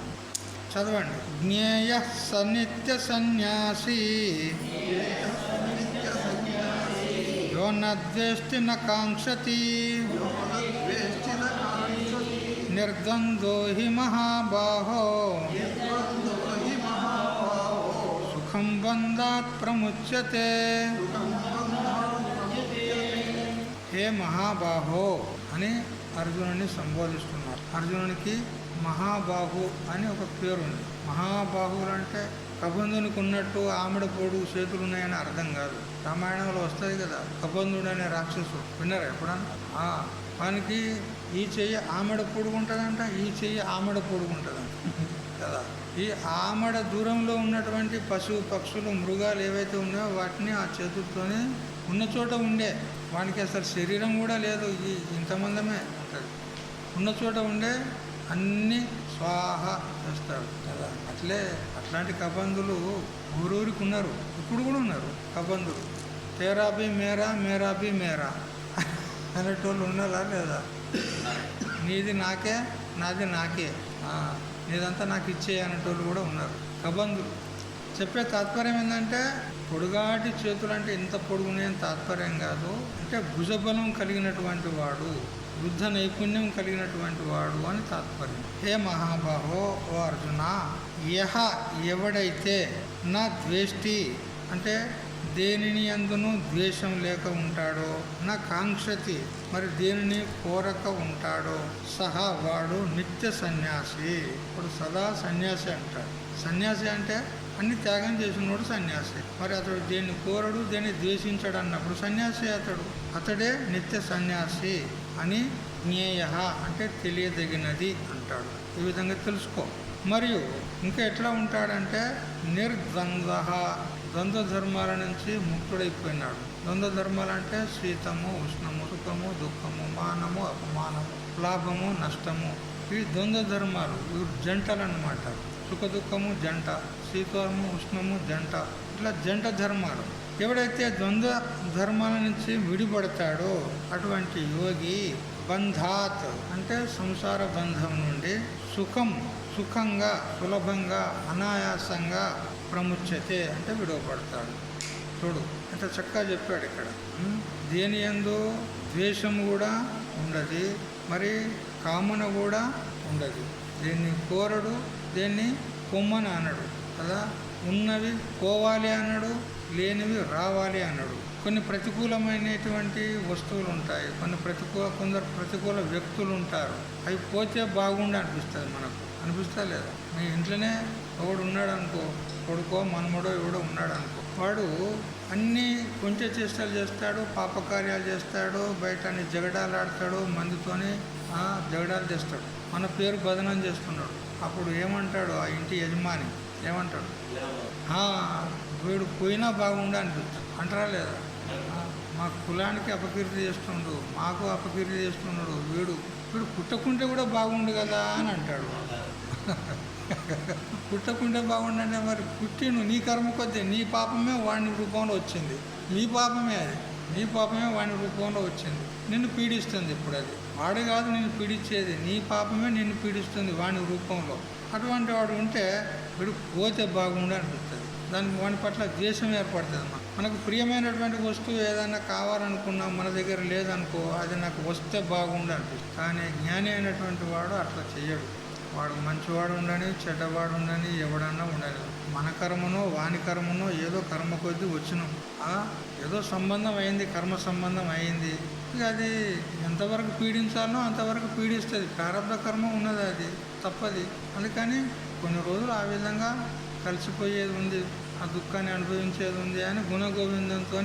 చదవండి. జ్ఞేయ సనిత్య సన్యాసి యో నద్వేష్టి న కాంక్షతి నిర్ద్వంద్వో హి మహాబాహో సుఖం బంధాత్ ప్రముచ్యతే. హే మహాబాహో అని అర్జునుడిని సంబోధిస్తున్నారు. అర్జునునికి మహాబాహు అని ఒక పేరుంది. మహాబాహువులు అంటే కబంధునికి ఉన్నట్టు ఆమెడ పొడుగు చేతులు ఉన్నాయని అర్థం కాదు. రామాయణంలో వస్తుంది కదా, కబంధుడు అనే రాక్షసుడు, విన్నారా ఎప్పుడన్నా? వానికి ఈ చెయ్యి ఆమెడ పొడుగు ఉంటుందంట, ఈ చెయ్యి ఆమెడ పొడుగు ఉంటుందంట కదా. ఈ ఆమెడ దూరంలో ఉన్నటువంటి పశువు పక్షులు మృగాలు ఏవైతే ఉన్నాయో వాటిని ఆ చేతులతోనే ఉన్న చోట ఉండే, వానికి అసలు శరీరం కూడా లేదు, ఇంతమందమే ఉంటుంది. ఉన్న చోట ఉండే అన్నీ స్వాహ చేస్తాడు కదా. అట్లాంటి కబంధులు ఊరూరికి ఉన్నారు, ఇప్పుడు కూడా ఉన్నారు కబంధులు. తేరాబీ మేరా మేరాబీ మేరా అనేటోళ్ళు ఉన్నారా లేదా? నీది నాకే, నాది నాకే, నీదంతా నాకు ఇచ్చే అనేటోళ్ళు కూడా ఉన్నారు కబంధులు. చెప్పే తాత్పర్యం ఏంటంటే పొడుగాటి చేతులు అంటే ఇంత పొడుగునేం తాత్పర్యం కాదు. అంటే భుజబలం కలిగినటువంటి వాడు, యుద్ధ నైపుణ్యం కలిగినటువంటి వాడు అని తాత్పర్యం. హే మహాబాహో, ఓ అర్జున, యహ ఎవడైతే నా ద్వేష్టి అంటే దేనిని అందును ద్వేషం లేక ఉంటాడో, నా కాంక్షతి మరి దేనిని కోరక ఉంటాడో, సహా వాడు నిత్య సన్యాసి. ఇప్పుడు సదా సన్యాసి అంటాడు. సన్యాసి అంటే అన్ని త్యాగం చేసినోడు సన్యాసి. మరి అతడు దేన్ని కోరడు, దేన్ని ద్వేషించాడు అన్నప్పుడు సన్యాసి అతడే నిత్య సన్యాసి అని జ్ఞేయ అంటే తెలియదగినది అంటాడు. ఈ విధంగా తెలుసుకో. మరియు ఇంకా ఎట్లా ఉంటాడంటే నిర్ద్వంద్వ, ద్వంద్వ ధర్మాల నుంచి ముక్తుడైపోయినాడు. ద్వంద్వ ధర్మాలు అంటే శీతము ఉష్ణము, సుఖము దుఃఖము, మానము అపమానము, లాభము నష్టము. ఈ ద్వంద్వ ధర్మాలు ఇవి జంటలు అన్నమాట. సుఖ దుఃఖము జంట, శీతము ఉష్ణము జంట, ఇట్లా జంట ధర్మాలు. ఎవడైతే ద్వంద్వ ధర్మాల నుంచి విడిపడతాడో అటువంటి యోగి బంధాత్ అంటే సంసార బంధం నుండి సుఖంగా సులభంగా అనాయాసంగా ప్రముచ్యతే అంటే విడవపడతాడు. చూడు అంటే చక్కగా చెప్పాడు ఇక్కడ. దేని యందు ద్వేషం కూడా ఉండదు, మరి కామన కూడా ఉండదు. దేన్ని కోరడు, దేన్ని కొమ్మని అనడు కదా. ఉన్నవి పోవాలి అన్నాడు, లేనివి రావాలి అన్నాడు. కొన్ని ప్రతికూలమైనటువంటి వస్తువులు ఉంటాయి, కొందరు ప్రతికూల వ్యక్తులు ఉంటారు. అవి పోతే బాగుండి అనిపిస్తుంది, మనకు అనిపిస్తా లేదా? మీ ఇంట్లోనే ఎవడు ఉన్నాడు అనుకో, కొడుకో మనమడో ఎవడో ఉన్నాడు అనుకో, వాడు అన్నీ కొంచెం చేష్టలు చేస్తాడు, పాపకార్యాలు చేస్తాడు, బయట అన్ని జగడాలు ఆడతాడు, మందితోని జగడాలు చేస్తాడు, మన పేరు బదనం చేస్తున్నాడు. అప్పుడు ఏమంటాడు ఆ ఇంటి యజమాని, ఏమంటాడు? వీడు పోయినా బాగుండు అనిపిస్తుంది అంటారా లేదా? మా కులానికి అపకీర్తి చేస్తుండు, మాకు అపకీర్తి చేస్తున్నాడు, వీడు పుట్టకుంటే కూడా బాగుండు కదా అని అంటాడు. పుట్టకుంటే బాగుండంటే మరి పుట్టిను నీ కర్మ కొద్దీ, నీ పాపమే వాడి రూపంలో వచ్చింది, నీ పాపమే అది, నీ పాపమే వాడి రూపంలో వచ్చింది, నిన్ను పీడిస్తుంది. ఇప్పుడు అది వాడు కాదు నిన్ను పీడించేది, నీ పాపమే నిన్ను పీడిస్తుంది వాడి రూపంలో. అటువంటి వాడు ఉంటే వీడు పోతే బాగుండు అనిపిస్తుంది, దానికి వాడి పట్ల ద్వేషం ఏర్పడుతుంది. మనకు ప్రియమైనటువంటి వస్తువు ఏదైనా కావాలనుకున్నాం, మన దగ్గర లేదనుకో, అది నాకు వస్తే బాగుండు అనిపిస్తుంది. కానీ జ్ఞాని అయినటువంటి వాడు అట్లా చెయ్యడు. వాడు మంచివాడు ఉండని, చెడ్డవాడు ఉండని, ఎవడన్నా ఉండని, మన కర్మనో వాని కర్మనో ఏదో కర్మ కొద్దీ వచ్చినాం. ఏదో సంబంధం అయింది, కర్మ సంబంధం అయింది. ఇక అది ఎంతవరకు పీడించాలో అంతవరకు పీడిస్తుంది. ప్రారంభ కర్మ ఉన్నది, అది తప్పది. అందుకని కొన్ని రోజులు ఆ విధంగా కలిసిపోయేది ఉంది, ఆ దుఃఖాన్ని అనుభవించేది ఉంది అని గుణగోవిందంతో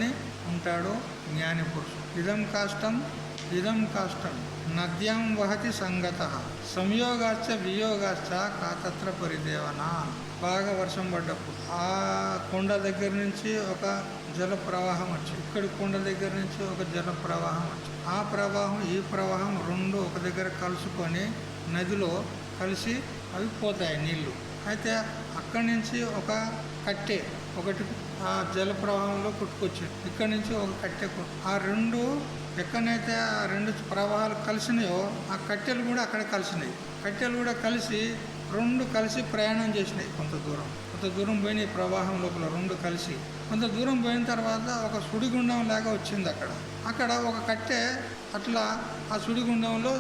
ఉంటాడు జ్ఞాని పురుషుడు. ఇదం కాష్టం నద్యం వహతి సంగత సంయోగాశ్చ వియోగాశ్చ కాతత్ర పరిదేవన. బాగా వర్షం పడ్డప్పుడు ఆ కొండ దగ్గర నుంచి ఒక జల ప్రవాహం వచ్చి, ఇక్కడి కొండ దగ్గర నుంచి ఒక జల ప్రవాహం వచ్చి, ఆ ప్రవాహం ఈ ప్రవాహం రెండు ఒక దగ్గర కలుసుకొని నదిలో కలిసి అవి పోతాయి నీళ్లు. అయితే అక్కడి నుంచి ఒక కట్టె ఒకటి ఆ జల ప్రవాహంలో కొట్టుకొచ్చింది, ఇక్కడి నుంచి ఒక కట్టె ఆ రెండు ఎక్కడైతే ఆ రెండు ప్రవాహాలు కలిసినాయో ఆ కట్టెలు కూడా అక్కడ కలిసినాయి. కట్టెలు కూడా కలిసి రెండు కలిసి ప్రయాణం చేసినాయి. కొంత దూరం పోయిన ఈ ప్రవాహం లోపల రెండు కలిసి కొంత దూరం పోయిన తర్వాత ఒక సుడిగుండం లాగా వచ్చింది. అక్కడ ఒక కట్టె అట్లా ఆ సుడిగుండంలో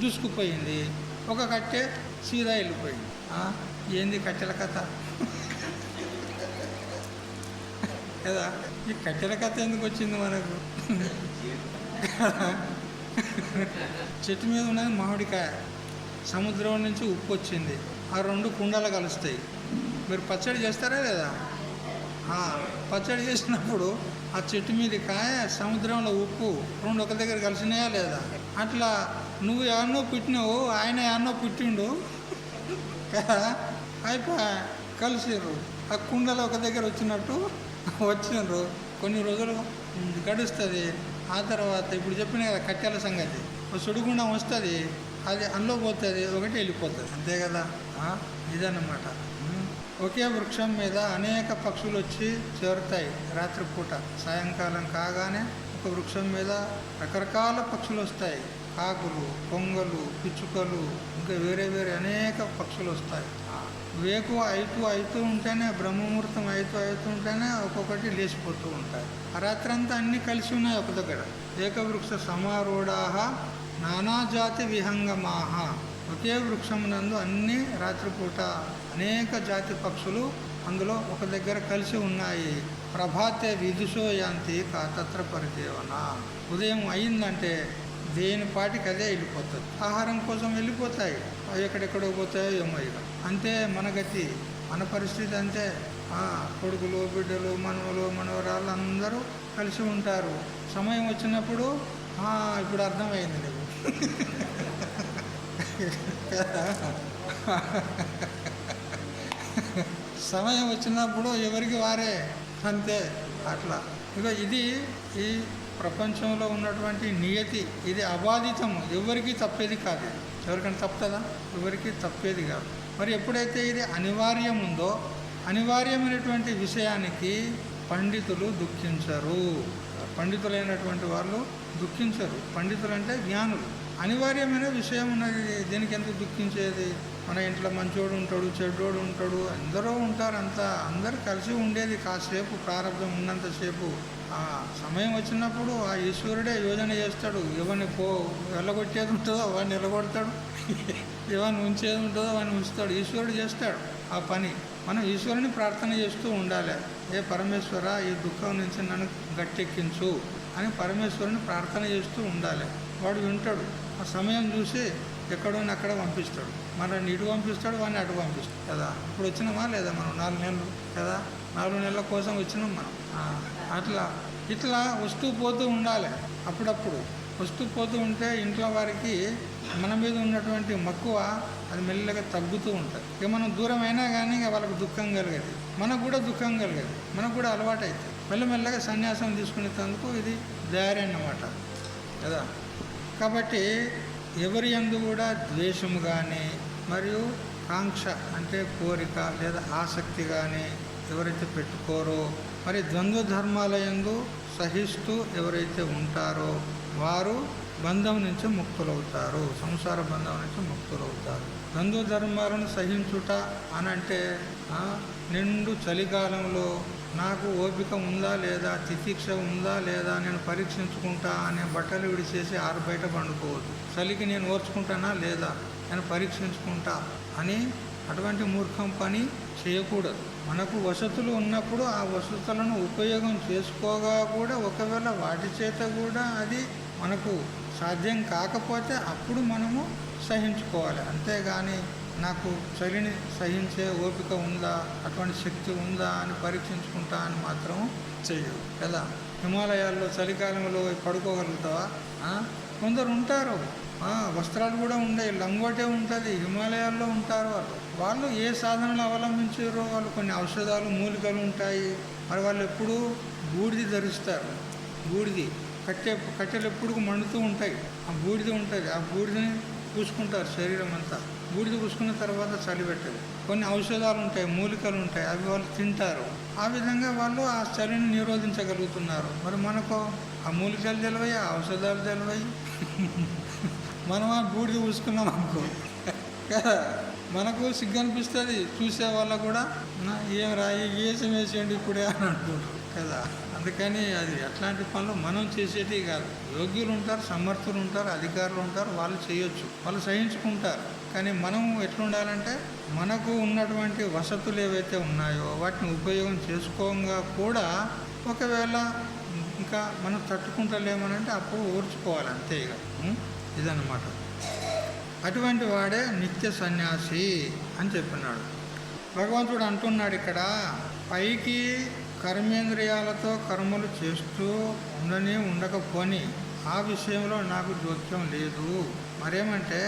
దూసుకుపోయింది, ఒక కట్టె సీదా వెళ్ళిపోయింది. ఏంది కట్టెల కథ కదా? ఈ కట్టెల కథ ఎందుకు వచ్చింది మనకు? చెట్టు మీద ఉన్నది మామిడికాయ, సముద్రం నుంచి ఉప్పు వచ్చింది, ఆ రెండు కుండలు కలుస్తాయి. మీరు పచ్చడి చేస్తారా లేదా? పచ్చడి చేసినప్పుడు ఆ చెట్టు మీద కాయ, సముద్రంలో ఉప్పు రెండు ఒక దగ్గర కలిసినాయా లేదా? అట్లా నువ్వు ఎవరినో పుట్టినావు, ఆయన ఎవరినో పుట్టిండు కదా, అయిపోయి కలిసిర్రు, ఆ కుండలు ఒక దగ్గర వచ్చినారు. కొన్ని రోజులు గడుస్తుంది. ఆ తర్వాత ఇప్పుడు చెప్పిన కదా కట్టెల సంగతి, సుడిగుండం వస్తుంది, అది అందులో పోతుంది, ఒకటి వెళ్ళిపోతుంది, అంతే కదా. ఇదన్నమాట. ఒకే వృక్షం మీద అనేక పక్షులు వచ్చి చేరుతాయి రాత్రిపూట. సాయంకాలం కాగానే ఒక వృక్షం మీద రకరకాల పక్షులు వస్తాయి. కాకులు, కొంగలు, పిచ్చుకలు, ఇంకా వేరే అనేక పక్షులు వస్తాయి. వేకువ అవుతూ ఉంటేనే, బ్రహ్మముహూర్తం అవుతూ ఉంటేనే ఒక్కొక్కటి లేచిపోతూ ఉంటాయి. ఆ రాత్రంతా అన్నీ కలిసి ఉన్నాయి ఒక దగ్గర. ఏకవృక్ష సమారూఢాహ నానాజాతి విహంగమాహ. ఒకే వృక్షమునందు అన్ని రాత్రిపూట అనేక జాతి పక్షులు అందులో ఒక దగ్గర కలిసి ఉన్నాయి. ప్రభాతే విదుషో యాంతి కాతత్ర పరిదేవన. ఉదయం అయిందంటే దేని పాటికి అదే వెళ్ళిపోతుంది, ఆహారం కోసం వెళ్ళిపోతాయి. అవి ఎక్కడెక్కడో పోతాయో ఏమో. ఇక అంతే మన గతి, మన పరిస్థితి అంతే. కొడుకులు, బిడ్డలు, మనవలు, మనవరాళ్ళు అందరూ కలిసి ఉంటారు. సమయం వచ్చినప్పుడు ఇప్పుడు అర్థమైంది నీకు సమయం వచ్చినప్పుడు ఎవరికి వారే, అంతే. అట్లా ఇక ఇది ఈ ప్రపంచంలో ఉన్నటువంటి నియతి. ఇది అబాధితము, ఎవరికి తప్పేది కాదు. ఎవరికైనా తప్పుతుందా? ఎవరికి తప్పేది కాదు. మరి ఎప్పుడైతే ఇది అనివార్యం ఉందో, అనివార్యమైనటువంటి విషయానికి పండితులు దుఃఖించరు. పండితులైనటువంటి వాళ్ళు దుఃఖించరు. పండితులు అంటే జ్ఞానులు. అనివార్యమైన విషయం ఉన్నది, దీనికి ఎంత దుఃఖించేది? మన ఇంట్లో మంచోడు ఉంటాడు, చెడ్డోడు ఉంటాడు, అందరూ ఉంటారు. అందరు కలిసి ఉండేది కాసేపు, ప్రారంభం ఉన్నంతసేపు. ఆ సమయం వచ్చినప్పుడు ఆ ఈశ్వరుడే యోజన చేస్తాడు. ఎవరిని వెళ్ళగొట్టేది ఉంటుందో వాడిని నిలగొడతాడు, ఎవరిని ఉంచేది ఉంటుందో వాడిని ఉంచుతాడు. ఈశ్వరుడు చేస్తాడు ఆ పని. మనం ఈశ్వరుని ప్రార్థన చేస్తూ ఉండాలి. ఏ పరమేశ్వర, ఈ దుఃఖం నుంచి నన్ను గట్టెక్కించు అని పరమేశ్వరుని ప్రార్థన చేస్తూ ఉండాలి. వాడు వింటాడు. ఆ సమయం చూసి ఎక్కడోని అక్కడ పంపిస్తాడు. మనల్ని ఇటు పంపిస్తాడు, వాడిని అటు పంపిస్తాడు కదా. ఇప్పుడు వచ్చినామా లేదా మనం? 4 నెలలు కదా, 4 నెలల కోసం వచ్చినాం మనం. ఇట్లా వస్తూ పోతూ ఉండాలి. అప్పుడప్పుడు వస్తూ పోతూ ఉంటే ఇంట్లో వారికి మన మీద ఉన్నటువంటి మక్కువ అది మెల్లగా తగ్గుతూ ఉంటుంది. ఇక మనం దూరం అయినా కానీ ఇక వాళ్ళకి దుఃఖం కలిగేది, మనకు కూడా దుఃఖం కలిగేది, మనకు కూడా అలవాటు అవుతుంది. మెల్లమెల్లగా సన్యాసం తీసుకునేందుకు ఇది దారి అన్నమాట కదా. కాబట్టి ఎవరి యందు కూడా ద్వేషము కానీ మరియు కాంక్ష అంటే కోరిక లేదా ఆసక్తి కానీ ఎవరైతే పెట్టుకోరో, మరి ద్వంద్వ ధర్మాల యందు సహిస్తూ ఎవరైతే ఉంటారో వారు బంధం నుంచి ముక్తులవుతారు, సంసార బంధం నుంచి ముక్తులవుతారు. బంధు ధర్మాలను సహించుట అని అంటే నిండు చలికాలంలో నాకు ఓపిక ఉందా లేదా, తితిక్ష ఉందా లేదా, నేను పరీక్షించుకుంటా అనే బట్టలు విడిచేసి ఆరు బయట పండుకోవద్దు. చలికి నేను ఓర్చుకుంటానా లేదా, నేను పరీక్షించుకుంటా అని అటువంటి మూర్ఖం పని చేయకూడదు. మనకు వసతులు ఉన్నప్పుడు ఆ వసతులను ఉపయోగం చేసుకోగా కూడా ఒకవేళ వాటి చేత కూడా అది మనకు సాధ్యం కాకపోతే అప్పుడు మనము సహించుకోవాలి. అంతేగాని నాకు చలిని సహించే ఓపిక ఉందా, అటువంటి శక్తి ఉందా అని పరీక్షించుకుంటా అని మాత్రం చెయ్యవు కదా. హిమాలయాల్లో చలికాలంలో పడుకోగలుగుతావా? కొందరు ఉంటారు, వస్త్రాలు కూడా ఉండవు, లంగోటే ఉంటుంది, హిమాలయాల్లో ఉంటారు. వాళ్ళు ఏ సాధనలు అవలంబించారో వాళ్ళు కొన్ని ఔషధాలు మూలికలు ఉంటాయి. మరి వాళ్ళు ఎప్పుడూ బూడిది ధరిస్తారు. బూడిది కట్టెలు ఎప్పుడు మండుతూ ఉంటాయి, ఆ బూడిది ఉంటుంది, ఆ బూడిదని పూసుకుంటారు శరీరం అంతా. బూడిద పూసుకున్న తర్వాత చలి పెట్టదు. కొన్ని ఔషధాలు ఉంటాయి, మూలికలు ఉంటాయి, అవి వాళ్ళు తింటారు. ఆ విధంగా వాళ్ళు ఆ చలిని నిరోధించగలుగుతున్నారు. మరి మనకు ఆ మూలికలు తెలివయి, ఆ ఔషధాలు తెలివయి, మనం ఆ బూడిద పూసుకున్నాం అనుకో కదా, మనకు సిగ్గు అనిపిస్తుంది. చూసే వాళ్ళ కూడా ఏం రాయి వేసం వేసేయండి ఇప్పుడే అని అనుకుంటారు కదా. అందుకని అది అట్లాంటి పనులు మనం చేసేటివి కాదు. యోగ్యులు ఉంటారు, సమర్థులు ఉంటారు, అధికారులు ఉంటారు, వాళ్ళు చేయొచ్చు, వాళ్ళు సహించుకుంటారు. కానీ మనం ఎట్లుండాలంటే మనకు ఉన్నటువంటి వసతులు ఏవైతే ఉన్నాయో వాటిని ఉపయోగం చేసుకోగా కూడా ఒకవేళ ఇంకా మనం తట్టుకుంటలేమనంటే అప్పుడు ఓర్చుకోవాలి, అంతే ఇక. ఇదన్నమాట. అటువంటి వాడే నిత్య సన్యాసి అని చెప్పినాడు. భగవంతుడు అంటున్నాడు ఇక్కడ, పైకి కర్మేంద్రియాలతో కర్మలు చేస్తూ ఉండకపోని ఆ విషయంలో నాకు జోక్యం లేదు. మరేమంటే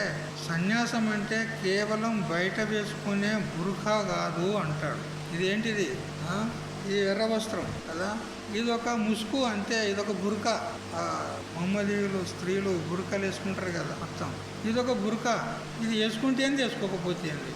సన్యాసం అంటే కేవలం బయట వేసుకునే బుర్ఖా కాదు అంటాడు. ఇదేంటిది? ఇది ఎర్ర వస్త్రం కదా, ఇది ఒక ముసుగు అంతే, ఇదొక బుర్కా. మహమ్మదీయులు స్త్రీలు బుర్కాలు వేసుకుంటారు కదా మొత్తం, ఇదొక బుర్కా. ఇది వేసుకుంటే ఏంది, వేసుకోకపోతే ఏంది?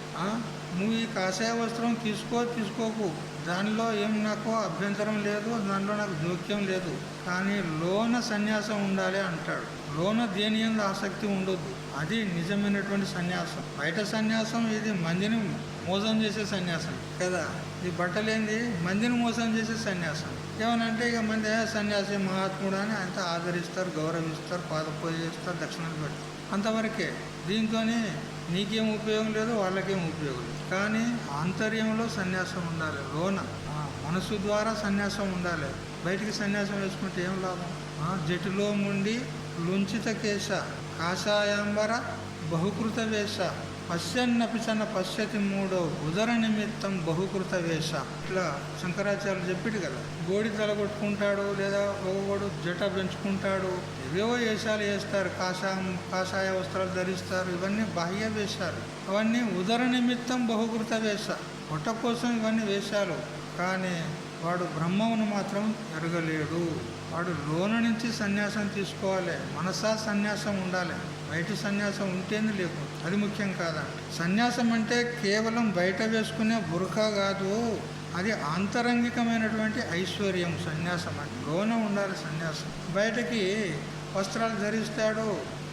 నువ్వు ఈ కాషాయ వస్త్రం తీసుకోకు, దానిలో ఏం నాకు అభ్యంతరం లేదు, దానిలో నాకు జోక్యం లేదు. కానీ లోన సన్యాసం ఉండాలి అంటాడు. లోన దేని యందు ఆసక్తి ఉండొద్దు, అది నిజమైనటువంటి సన్యాసం. బయట సన్యాసం ఇది మందిని మోసం చేసే సన్యాసం కదా. ఈ బట్టలేంది మందిని మోసం చేసే సన్యాసం. ఏమనంటే ఇక మంది సన్యాసి మహాత్ముడు అని అంత ఆదరిస్తారు, గౌరవిస్తారు, పాదపూజ చేస్తారు, దక్షిణలు పెడతారు, అంతవరకే. దీంతో నీకేం ఉపయోగం లేదు, వాళ్ళకేం ఉపయోగం లేదు. కానీ ఆంతర్యంలో సన్యాసం ఉండాలి, లోన మనసు ద్వారా సన్యాసం ఉండాలి. బయటికి సన్యాసం వేసుకుంటే ఏం లాభం? జటిలో ముండి లుంచిత కేశ కాషాయాంబర బహుకృత వేష పశ్యన్నపిచన పశ్యతి మూడో ఉదర నిమిత్తం బహుకృత వేష. ఇట్లా శంకరాచార్యులు చెప్పాడు కదా. గోడి తలగొట్టుకుంటాడు, లేదా ఒకడు జట పెంచుకుంటాడు, ఏవేవో వేషాలు వేస్తారు, కాషాయ వస్త్రాలు ధరిస్తారు. ఇవన్నీ బాహ్య వేషాలు, అవన్నీ ఉదర నిమిత్తం బహుకృత వేష, పొట్ట కోసం ఇవన్నీ వేషాలు. కానీ వాడు బ్రహ్మమును మాత్రం ఎరగలేడు. వాడు లోన నుంచి సన్యాసం తీసుకోవాలి, మనసా సన్యాసం ఉండాలి. బయట సన్యాసం ఉంటేనే లేదు, అది ముఖ్యం కాదా. సన్యాసం అంటే కేవలం బయట వేసుకునే బురకా కాదు, అది ఆంతరంగికమైనటువంటి ఐశ్వర్యం. సన్యాసం అంటే లోన ఉండాలి సన్యాసం. బయటకి వస్త్రాలు ధరిస్తాడు,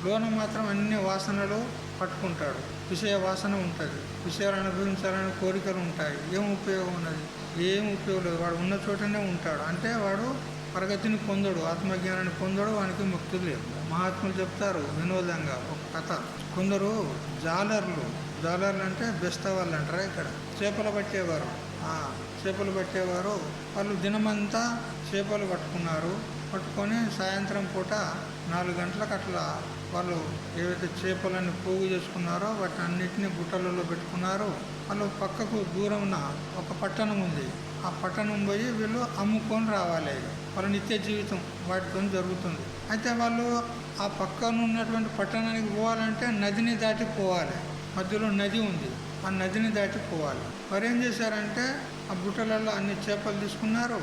లోన మాత్రం అన్ని వాసనలు పట్టుకుంటాడు, విషయ వాసన ఉంటుంది, విషయాలు అనుభవించాలని కోరికలు ఉంటాయి. ఏం ఉపయోగం ఉన్నది? ఏం ఉపయోగం లేదు. వాడు ఉన్న చోటనే ఉంటాడు. అంటే వాడు ప్రగతిని పొందడు, ఆత్మజ్ఞానాన్ని పొందడు, వానికి ముక్తి లేదు. మహాత్ములు చెప్తారు వినోదంగా ఒక కథ. కొందరు జాలర్లు అంటే బెస్త వాళ్ళు అంటారా, ఇక్కడ చేపలు పట్టేవారు. చేపలు పట్టేవారు వాళ్ళు దినమంతా చేపలు పట్టుకొని సాయంత్రం పూట 4 గంటలకు అట్లా వాళ్ళు ఏవైతే చేపలను పోగు చేసుకున్నారో వాటిని అన్నిటినీ బుట్టలలో పెట్టుకున్నారు. వాళ్ళు పక్కకు దూరంన ఒక పట్టణం ఉంది, ఆ పట్టణం పోయి వీళ్ళు అమ్ముకొని రావాలి. వాళ్ళ నిత్య జీవితం వాటితో జరుగుతుంది. అయితే వాళ్ళు ఆ పక్కన ఉన్నటువంటి పట్టణానికి పోవాలంటే నదిని దాటి పోవాలి. మధ్యలో నది ఉంది, ఆ నదిని దాటి పోవాలి. వారు ఏం చేశారంటే ఆ బుట్టలలో అన్ని చేపలు తీసుకున్నారు,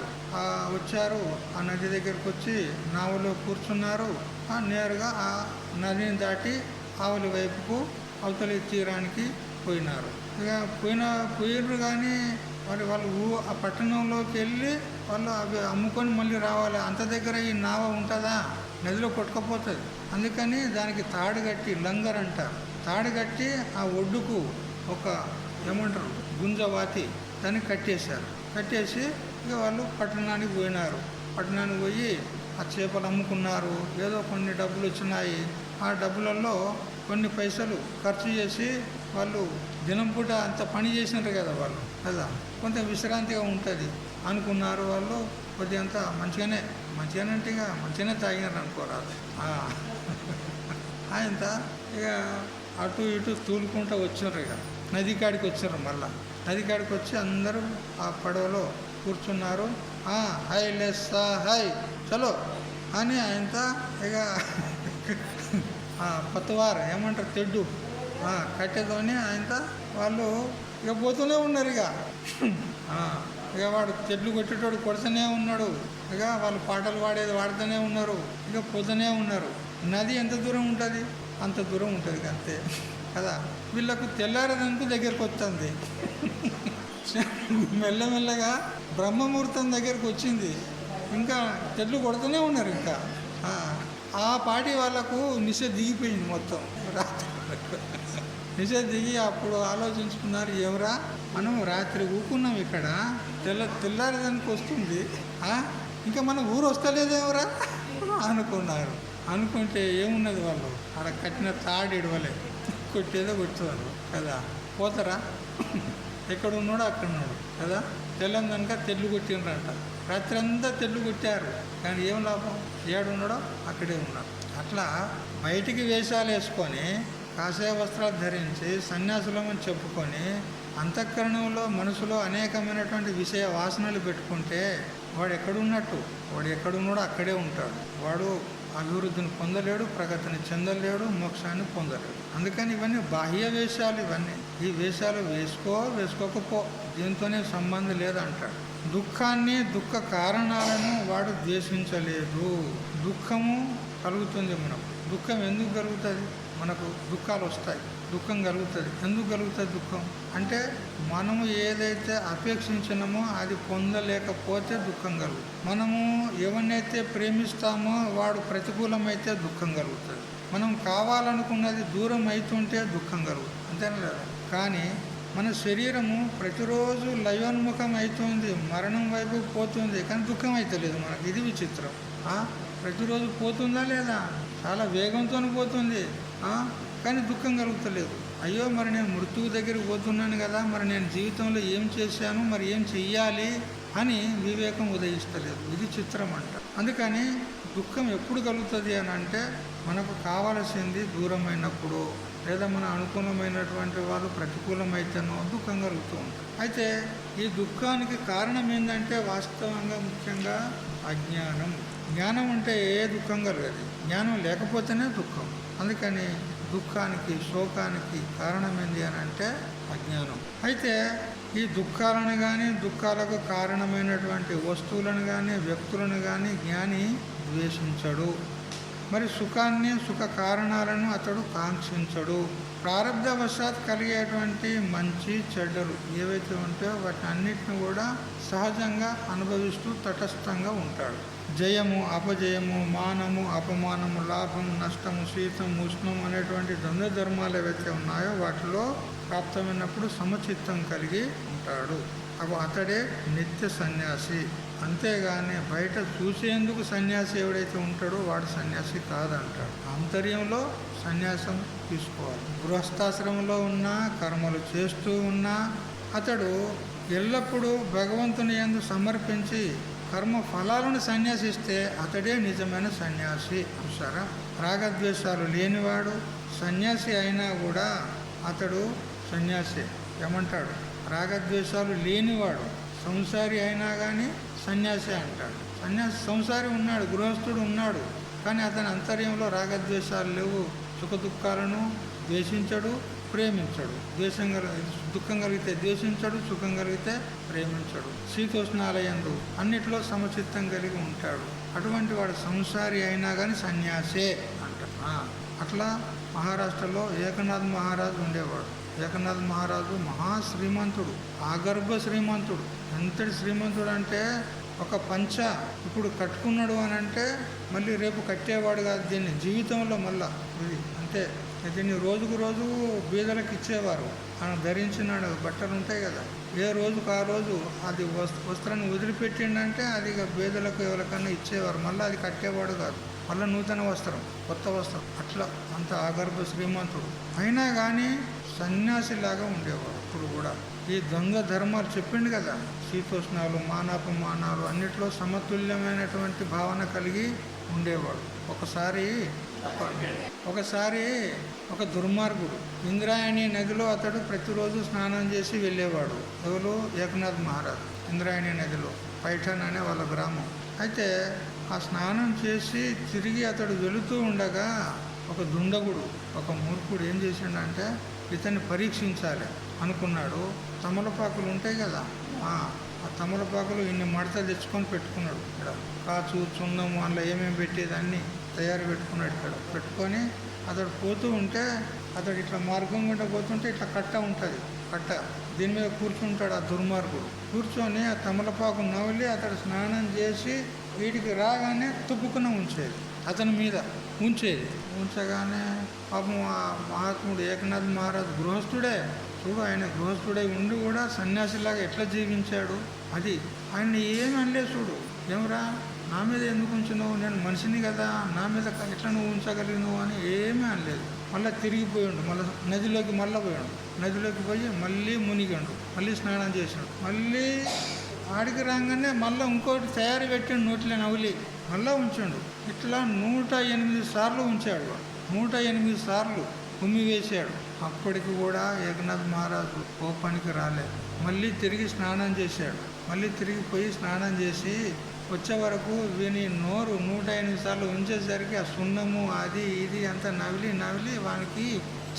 వచ్చారు, ఆ నది దగ్గరికి వచ్చి నావలో కూర్చున్నారు. నేరుగా ఆ నదిని దాటి ఆవలి వైపుకు అవతలి తీరానికి పోయినారు. ఇక పోయినరు కానీ మరి వాళ్ళు ఆ పట్టణంలోకి వెళ్ళి వాళ్ళు అవి అమ్ముకొని మళ్ళీ రావాలి. అంత దగ్గర ఈ నావ ఉంటుందా? నదిలో కొట్టుకపోతుంది. అందుకని దానికి తాడు కట్టి, లంగర్ అంటారు, తాడు కట్టి ఆ ఒడ్డుకు ఒక ఏమంటారు గుంజవాతి దాన్ని కట్టేశారు. కట్టేసి ఇక వాళ్ళు పట్టణానికి పోయినారు. పట్టణానికి పోయి ఆ చేపలు అమ్ముకున్నారు. ఏదో కొన్ని డబ్బులు వచ్చినాయి. ఆ డబ్బులలో కొన్ని పైసలు ఖర్చు చేసి వాళ్ళు దినం పూట అంత పని చేసినారు కదా వాళ్ళు, కదా కొంత విశ్రాంతిగా ఉంటుంది అనుకున్నారు. వాళ్ళు కొద్దిగంత మంచిగానే అంటే ఇక మంచిగానే తాగినారు అనుకోరాదు. ఆయన ఇక అటు ఇటు తూలుకుంటూ వచ్చారు. ఇక నది కాడికి వచ్చారు. మళ్ళా నది కాడికి వచ్చి అందరూ ఆ పడవలో కూర్చున్నారు. హై లెస్సా హై చలో అని ఆయనతో ఇక పత్వారు ఏమంటారు తెడ్డు కట్టేతోని ఆయనతో వాళ్ళు ఇక పోతూనే ఉన్నారు. ఇక వాడు తెడ్లు కొట్టేటోడు కొడుతూనే ఉన్నాడు. ఇక వాళ్ళు పాటలు వాడుతూనే ఉన్నారు. ఇక పోతూనే ఉన్నారు. నది ఎంత దూరం ఉంటుంది? అంత దూరం ఉంటుంది అంతే కదా. వీళ్ళకు తెల్లారేదానికి దగ్గరకు వస్తుంది. మెల్లమెల్లగా బ్రహ్మముహూర్తం దగ్గరకు వచ్చింది. ఇంకా తెడ్లు కొడుతూనే ఉన్నారు. ఇంకా ఆ పాటి వాళ్ళకు నిశ దిగిపోయింది మొత్తం. రాత్రి నిశ దిగి అప్పుడు ఆలోచించుకున్నారు, ఎవరా మనం రాత్రి ఊకున్నాం ఇక్కడ, తెల్లారేదానికి వస్తుంది, ఇంకా మన ఊరు వస్తలేదేమరా అనుకున్నారు. అనుకుంటే ఏమున్నది, వాళ్ళు ఆడ కట్టిన తాడు ఇడవలే, కొట్టేదో కొట్టుతారు కదా. పోతారా? ఎక్కడ ఉన్నాడో అక్కడ ఉన్నాడు కదా. తెల్లందనక తెడ్లు కొట్టిండ్రంట. రాత్రి అంతా తెడ్లు కొట్టారు, కానీ ఏం లాభం? ఏడున్నాడో అక్కడే ఉన్నాడు. అట్లా బయటికి వేషాలు వేసుకొని కాషాయ వస్త్రాలు ధరించి సన్యాసులమని చెప్పుకొని అంతఃకరణంలో మనసులో అనేకమైనటువంటి విషయ వాసనలు పెట్టుకుంటే వాడు ఎక్కడున్నట్టు? వాడు ఎక్కడున్నాడో అక్కడే ఉంటాడు. వాడు అభివృద్ధిని పొందలేడు, ప్రగతిని చెందలేడు, మోక్షాన్ని పొందలేడు. అందుకని ఇవన్నీ బాహ్య వేషాలు. ఇవన్నీ ఈ వేషాలు వేసుకోకపో, దీంతోనే సంబంధం లేదంటాడు. దుఃఖాన్ని, దుఃఖ కారణాలను వాడు ద్వేషించలేదు. దుఃఖము కలుగుతుంది మనకు. దుఃఖం ఎందుకు కలుగుతుంది? మనకు దుఃఖాలు వస్తాయి, దుఃఖం కలుగుతుంది. ఎందుకు కలుగుతుంది దుఃఖం అంటే, మనము ఏదైతే అపేక్షించినామో అది పొందలేకపోతే దుఃఖం కలుగుతుంది. మనము ఎవరినైతే ప్రేమిస్తామో వాడు ప్రతికూలమైతే దుఃఖం కలుగుతుంది. మనం కావాలనుకున్నది దూరం అవుతుంటే దుఃఖం కలుగుతుంది, అంతేనా లేదా? కానీ మన శరీరము ప్రతిరోజు లయోన్ముఖం అవుతుంది, మరణం వైపు పోతుంది, కానీ దుఃఖం అవుతలేదు మనకు. ఇది విచిత్రం. ప్రతిరోజు పోతుందా లేదా? చాలా వేగంతో పోతుంది, కానీ దుఃఖం కలుగుతలేదు. అయ్యో, మరి నేను మృత్యువు దగ్గరికి పోతున్నాను కదా, మరి నేను జీవితంలో ఏం చేశాను, మరి ఏం చెయ్యాలి అని వివేకం ఉదయిస్తలేదు. ఇది చిత్రం అంట. అందుకని దుఃఖం ఎప్పుడు కలుగుతుంది అని అంటే, మనకు కావలసింది దూరమైనప్పుడు, లేదా మన అనుకూలమైనటువంటి వాళ్ళు ప్రతికూలమైతేనో దుఃఖం కలుగుతూ ఉంటుంది. అయితే ఈ దుఃఖానికి కారణం ఏంటంటే, వాస్తవంగా ముఖ్యంగా అజ్ఞానం. జ్ఞానం ఉంటే ఏ దుఃఖం కలగదు, జ్ఞానం లేకపోతేనే దుఃఖం. అందుకని దుఃఖానికి, శోకానికి కారణం ఏంటి అని అంటే అజ్ఞానం. అయితే ఈ దుఃఖాలను కానీ, దుఃఖాలకు కారణమైనటువంటి వస్తువులను కానీ, వ్యక్తులను కానీ జ్ఞాని ద్వేషించడు. మరి సుఖాన్ని, సుఖ కారణాలను అతడు కాంక్షించడు. ప్రారబ్ధవశాత్ కలిగేటువంటి మంచి చెడ్డలు ఏవైతే ఉంటాయో వాటిని అన్నిటిని కూడా సహజంగా అనుభవిస్తూ తటస్థంగా ఉంటాడు. జయము, అపజయము, మానము, అపమానము, లాభం, నష్టము, శీతం, ఉష్ణం అనేటువంటి ద్వంద్వ ధర్మాలు ఏవైతే ఉన్నాయో వాటిలో ప్రాప్తమైనప్పుడు సమచిత్తం కలిగి ఉంటాడు. అతడే నిత్య సన్యాసి. అంతేగాని బయట చూసేందుకు సన్యాసి ఎవడైతే ఉంటాడో వాడు సన్యాసి కాదంటాడు. ఆంతర్యంలో సన్యాసం తీసుకోవాలి. గృహస్థాశ్రమంలో ఉన్నా, కర్మలు చేస్తూ ఉన్నా అతడు ఎల్లప్పుడూ భగవంతుని యందు సమర్పించి కర్మ ఫలాలను సన్యాసిస్తే అతడే నిజమైన సన్యాసి. చూసారా? రాగద్వేషాలు లేనివాడు సన్యాసి అయినా కూడా అతడు సన్యాసి. ఏమంటాడు? రాగద్వేషాలు లేనివాడు సంసారి అయినా కానీ సన్యాసి అంటాడు. సంసారి ఉన్నాడు, గృహస్థుడు ఉన్నాడు, కానీ అతని అంతర్యంలో రాగద్వేషాలు లేవు. సుఖ దుఃఖాలను ద్వేషించడు, ప్రేమించడు. దుఃఖం కలిగితే ద్వేషించడు, సుఖం కలిగితే ప్రేమించడు. శీతోష్ణాలయందు అన్నిట్లో సమచిత్తం కలిగి ఉంటాడు. అటువంటి వాడు సంసారి అయినా కానీ సన్యాసే అంటాడు. అట్లా మహారాష్ట్రలో ఏకనాథ్ మహారాజు ఉండేవాడు. ఏకనాథ్ మహారాజు మహా శ్రీమంతుడు, ఆగర్భ శ్రీమంతుడు. ఎంతటి శ్రీమంతుడు అంటే ఒక పంచ ఇప్పుడు కట్టుకున్నాడు అని అంటే మళ్ళీ రేపు కట్టేవాడు కాదు దీన్ని జీవితంలో మళ్ళా ఇది అంతే. దీన్ని రోజుకు రోజు బీదలకు ఇచ్చేవారు. ఆయన ధరించిన బట్టలు ఉంటాయి కదా, ఏ రోజుకు ఆ రోజు అది వస్త్రాన్ని వదిలిపెట్టిండంటే అది ఇక బీదలకు ఎవరికన్నా ఇచ్చేవారు. మళ్ళీ అది కట్టేవాడు కాదు, మళ్ళీ నూతన వస్త్రం, కొత్త వస్త్రం, అట్లా అంత ఆగర్భ శ్రీమంతుడు. అయినా కానీ సన్యాసిలాగా ఉండేవాడు. ఇప్పుడు కూడా ఈ ద్వంద్వ ధర్మాలు చెప్పిండు కదా, శీతోష్ణాలు మానాపమానాలు అన్నిట్లో సమతుల్యమైనటువంటి భావన కలిగి ఉండేవాడు. ఒకసారి ఒక దుర్మార్గుడు ఇంద్రాయణి నదిలో అతడు ప్రతిరోజు స్నానం చేసి వెళ్ళేవాడు. ఎవరు? ఏకనాథ్ మహారాజ్. ఇంద్రాయణి నదిలో పైఠన్ అనే వాళ్ళ గ్రామం. అయితే ఆ స్నానం చేసి తిరిగి అతడు వెళుతూ ఉండగా ఒక దుండగుడు, ఒక మూర్ఖుడు ఏం చేసిండంటే ఇతన్ని పరీక్షించాలి అనుకున్నాడు. తమలపాకులు ఉంటాయి కదా, ఆ తమలపాకులు ఇన్ని మడతలు తెచ్చుకొని పెట్టుకున్నాడు. ఇక్కడ కాచు చున్నము అందులో ఏమేమి పెట్టేది అన్నీ తయారు పెట్టుకున్నాడు. ఇక్కడ పెట్టుకొని అతడు పోతూ ఉంటే అతడు ఇట్లా మార్గం గుండా పోతుంటే ఇట్లా కట్ట ఉంటుంది, కట్ట దీని మీద కూర్చుంటాడు ఆ దుర్మార్గుడు. కూర్చొని ఆ తమలపాకు నవలి అతడు స్నానం చేసి వీడికి రాగానే తుప్పుకున ఉంచేది, అతని మీద ఉంచేది. ఉంచగానే పాపం ఆ మహాత్ముడు ఏకనాథ్ మహారాజ్ గృహస్థుడే. చూడు, ఆయన గృహస్థుడై ఉండి కూడా సన్యాసిలాగా ఎట్లా జీవించాడు. అది ఆయన ఏమి అనలేదు. చూడు, ఏమరా నా మీద ఎందుకు ఉంచినావు, నేను మనిషిని కదా, నా మీద ఎట్లా నువ్వు ఉంచగలిగినావు అని ఏమీ అనలేదు. మళ్ళీ తిరిగిపోయాడు, మళ్ళీ నదిలోకి పోయాడు. నదిలోకి పోయి మళ్ళీ మునిగాడు, మళ్ళీ స్నానం చేసాడు. మళ్ళీ ఆడికి రాగానే మళ్ళీ ఇంకోటి తయారు పెట్టాడు, నోట్లో నవ్వులి మళ్ళీ ఉంచాడు. ఇట్లా 108 సార్లు ఉంచాడు. 108 సార్లు ఉమ్మి వేశాడు. అప్పటికి కూడా ఏకనాథ్ మహారాజు కోపానికి రాలేదు. మళ్ళీ తిరిగి స్నానం చేశాడు. మళ్ళీ తిరిగి పోయి స్నానం చేసి వచ్చే వరకు వీని నోరు 108 సార్లు ఉంచేసరికి ఆ సున్నము అది ఇది అంతా నవిలి వానికి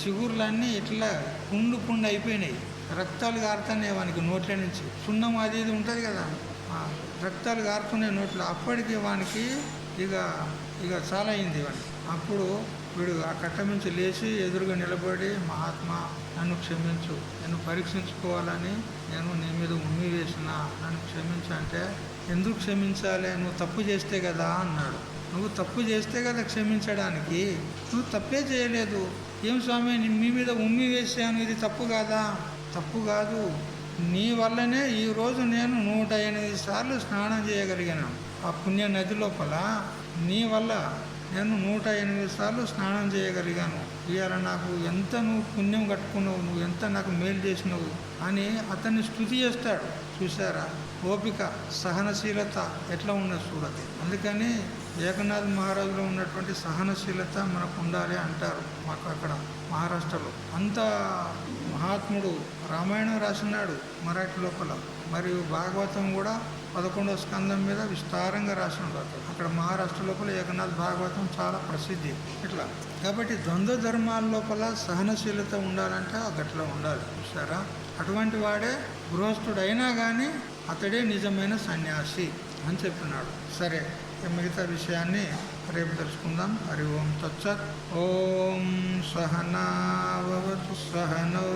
చిగుర్లన్నీ ఇట్లా పుండు అయిపోయినాయి. రక్తాలు కారుతున్నాయి వానికి నోట్ల నుంచి. సున్నం అది ఇది ఉంటుంది కదా, రక్తాలు కారుతున్నాయి నోట్లో. అప్పటికి వానికి ఇక చాలా అయింది వానికి. అప్పుడు వీడు ఆ కట్ట నుంచి లేచి ఎదురుగా నిలబడి, మహాత్మా నన్ను క్షమించు, నేను పరీక్షించుకోవాలని నేను నీ మీద ఉమ్మి వేసిన, నన్ను క్షమించు అంటే, ఎందుకు క్షమించాలి, నువ్వు తప్పు చేస్తే కదా అన్నాడు. నువ్వు తప్పు చేస్తే కదా క్షమించడానికి, నువ్వు తప్పే చేయలేదు. ఏం స్వామి, మీ మీద ఉమ్మి వేసాను, ఇది తప్పు కాదా? తప్పు కాదు, నీ వల్లనే ఈరోజు నేను 108 సార్లు స్నానం చేయగలిగాను ఆ పుణ్య నది లోపల. నీ వల్ల నేను 108 సార్లు స్నానం చేయగలిగాను. ఇవాళ నాకు ఎంత నువ్వు పుణ్యం కట్టుకున్నావు, నువ్వు ఎంత నాకు మేలు చేసినావు అని అతన్ని స్తుతి చేస్తాడు. చూసారా ఓపిక, సహనశీలత ఎట్లా ఉన్నది చూడదు. అందుకని ఏకనాథ్ మహారాజులో ఉన్నటువంటి సహనశీలత మనకు ఉండాలి అంటారు. మాకు అక్కడ మహారాష్ట్రలో అంత మహాత్ముడు రామాయణం రాసినాడు మరాఠీ లోపల, మరియు భాగవతం కూడా 11వ స్కందం మీద విస్తారంగా రాసినాడు. అక్కడ మహారాష్ట్ర లోపల ఏకనాథ్ భాగవతం చాలా ప్రసిద్ధి. ఇట్లా కాబట్టి ద్వంద్వ ధర్మాల లోపల సహనశీలత ఉండాలంటే గట్లా ఉండాలి. చూసారా, అటువంటి వాడే గృహస్థుడైనా కానీ అతడే నిజమైన సన్యాసి అని చెప్పినాడు. సరే, మిగతా విషయాన్ని రేపు తెలుసుకుందాం. హరి ఓం తత్సత్. ఓం సహనావతు సహనౌ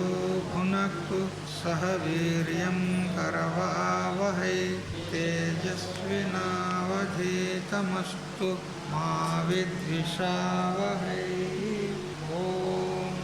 భునక్తు సహ వీర్యం కరవావహై తేజస్వినావధీతమస్తు మా విద్విషావహై. ఓం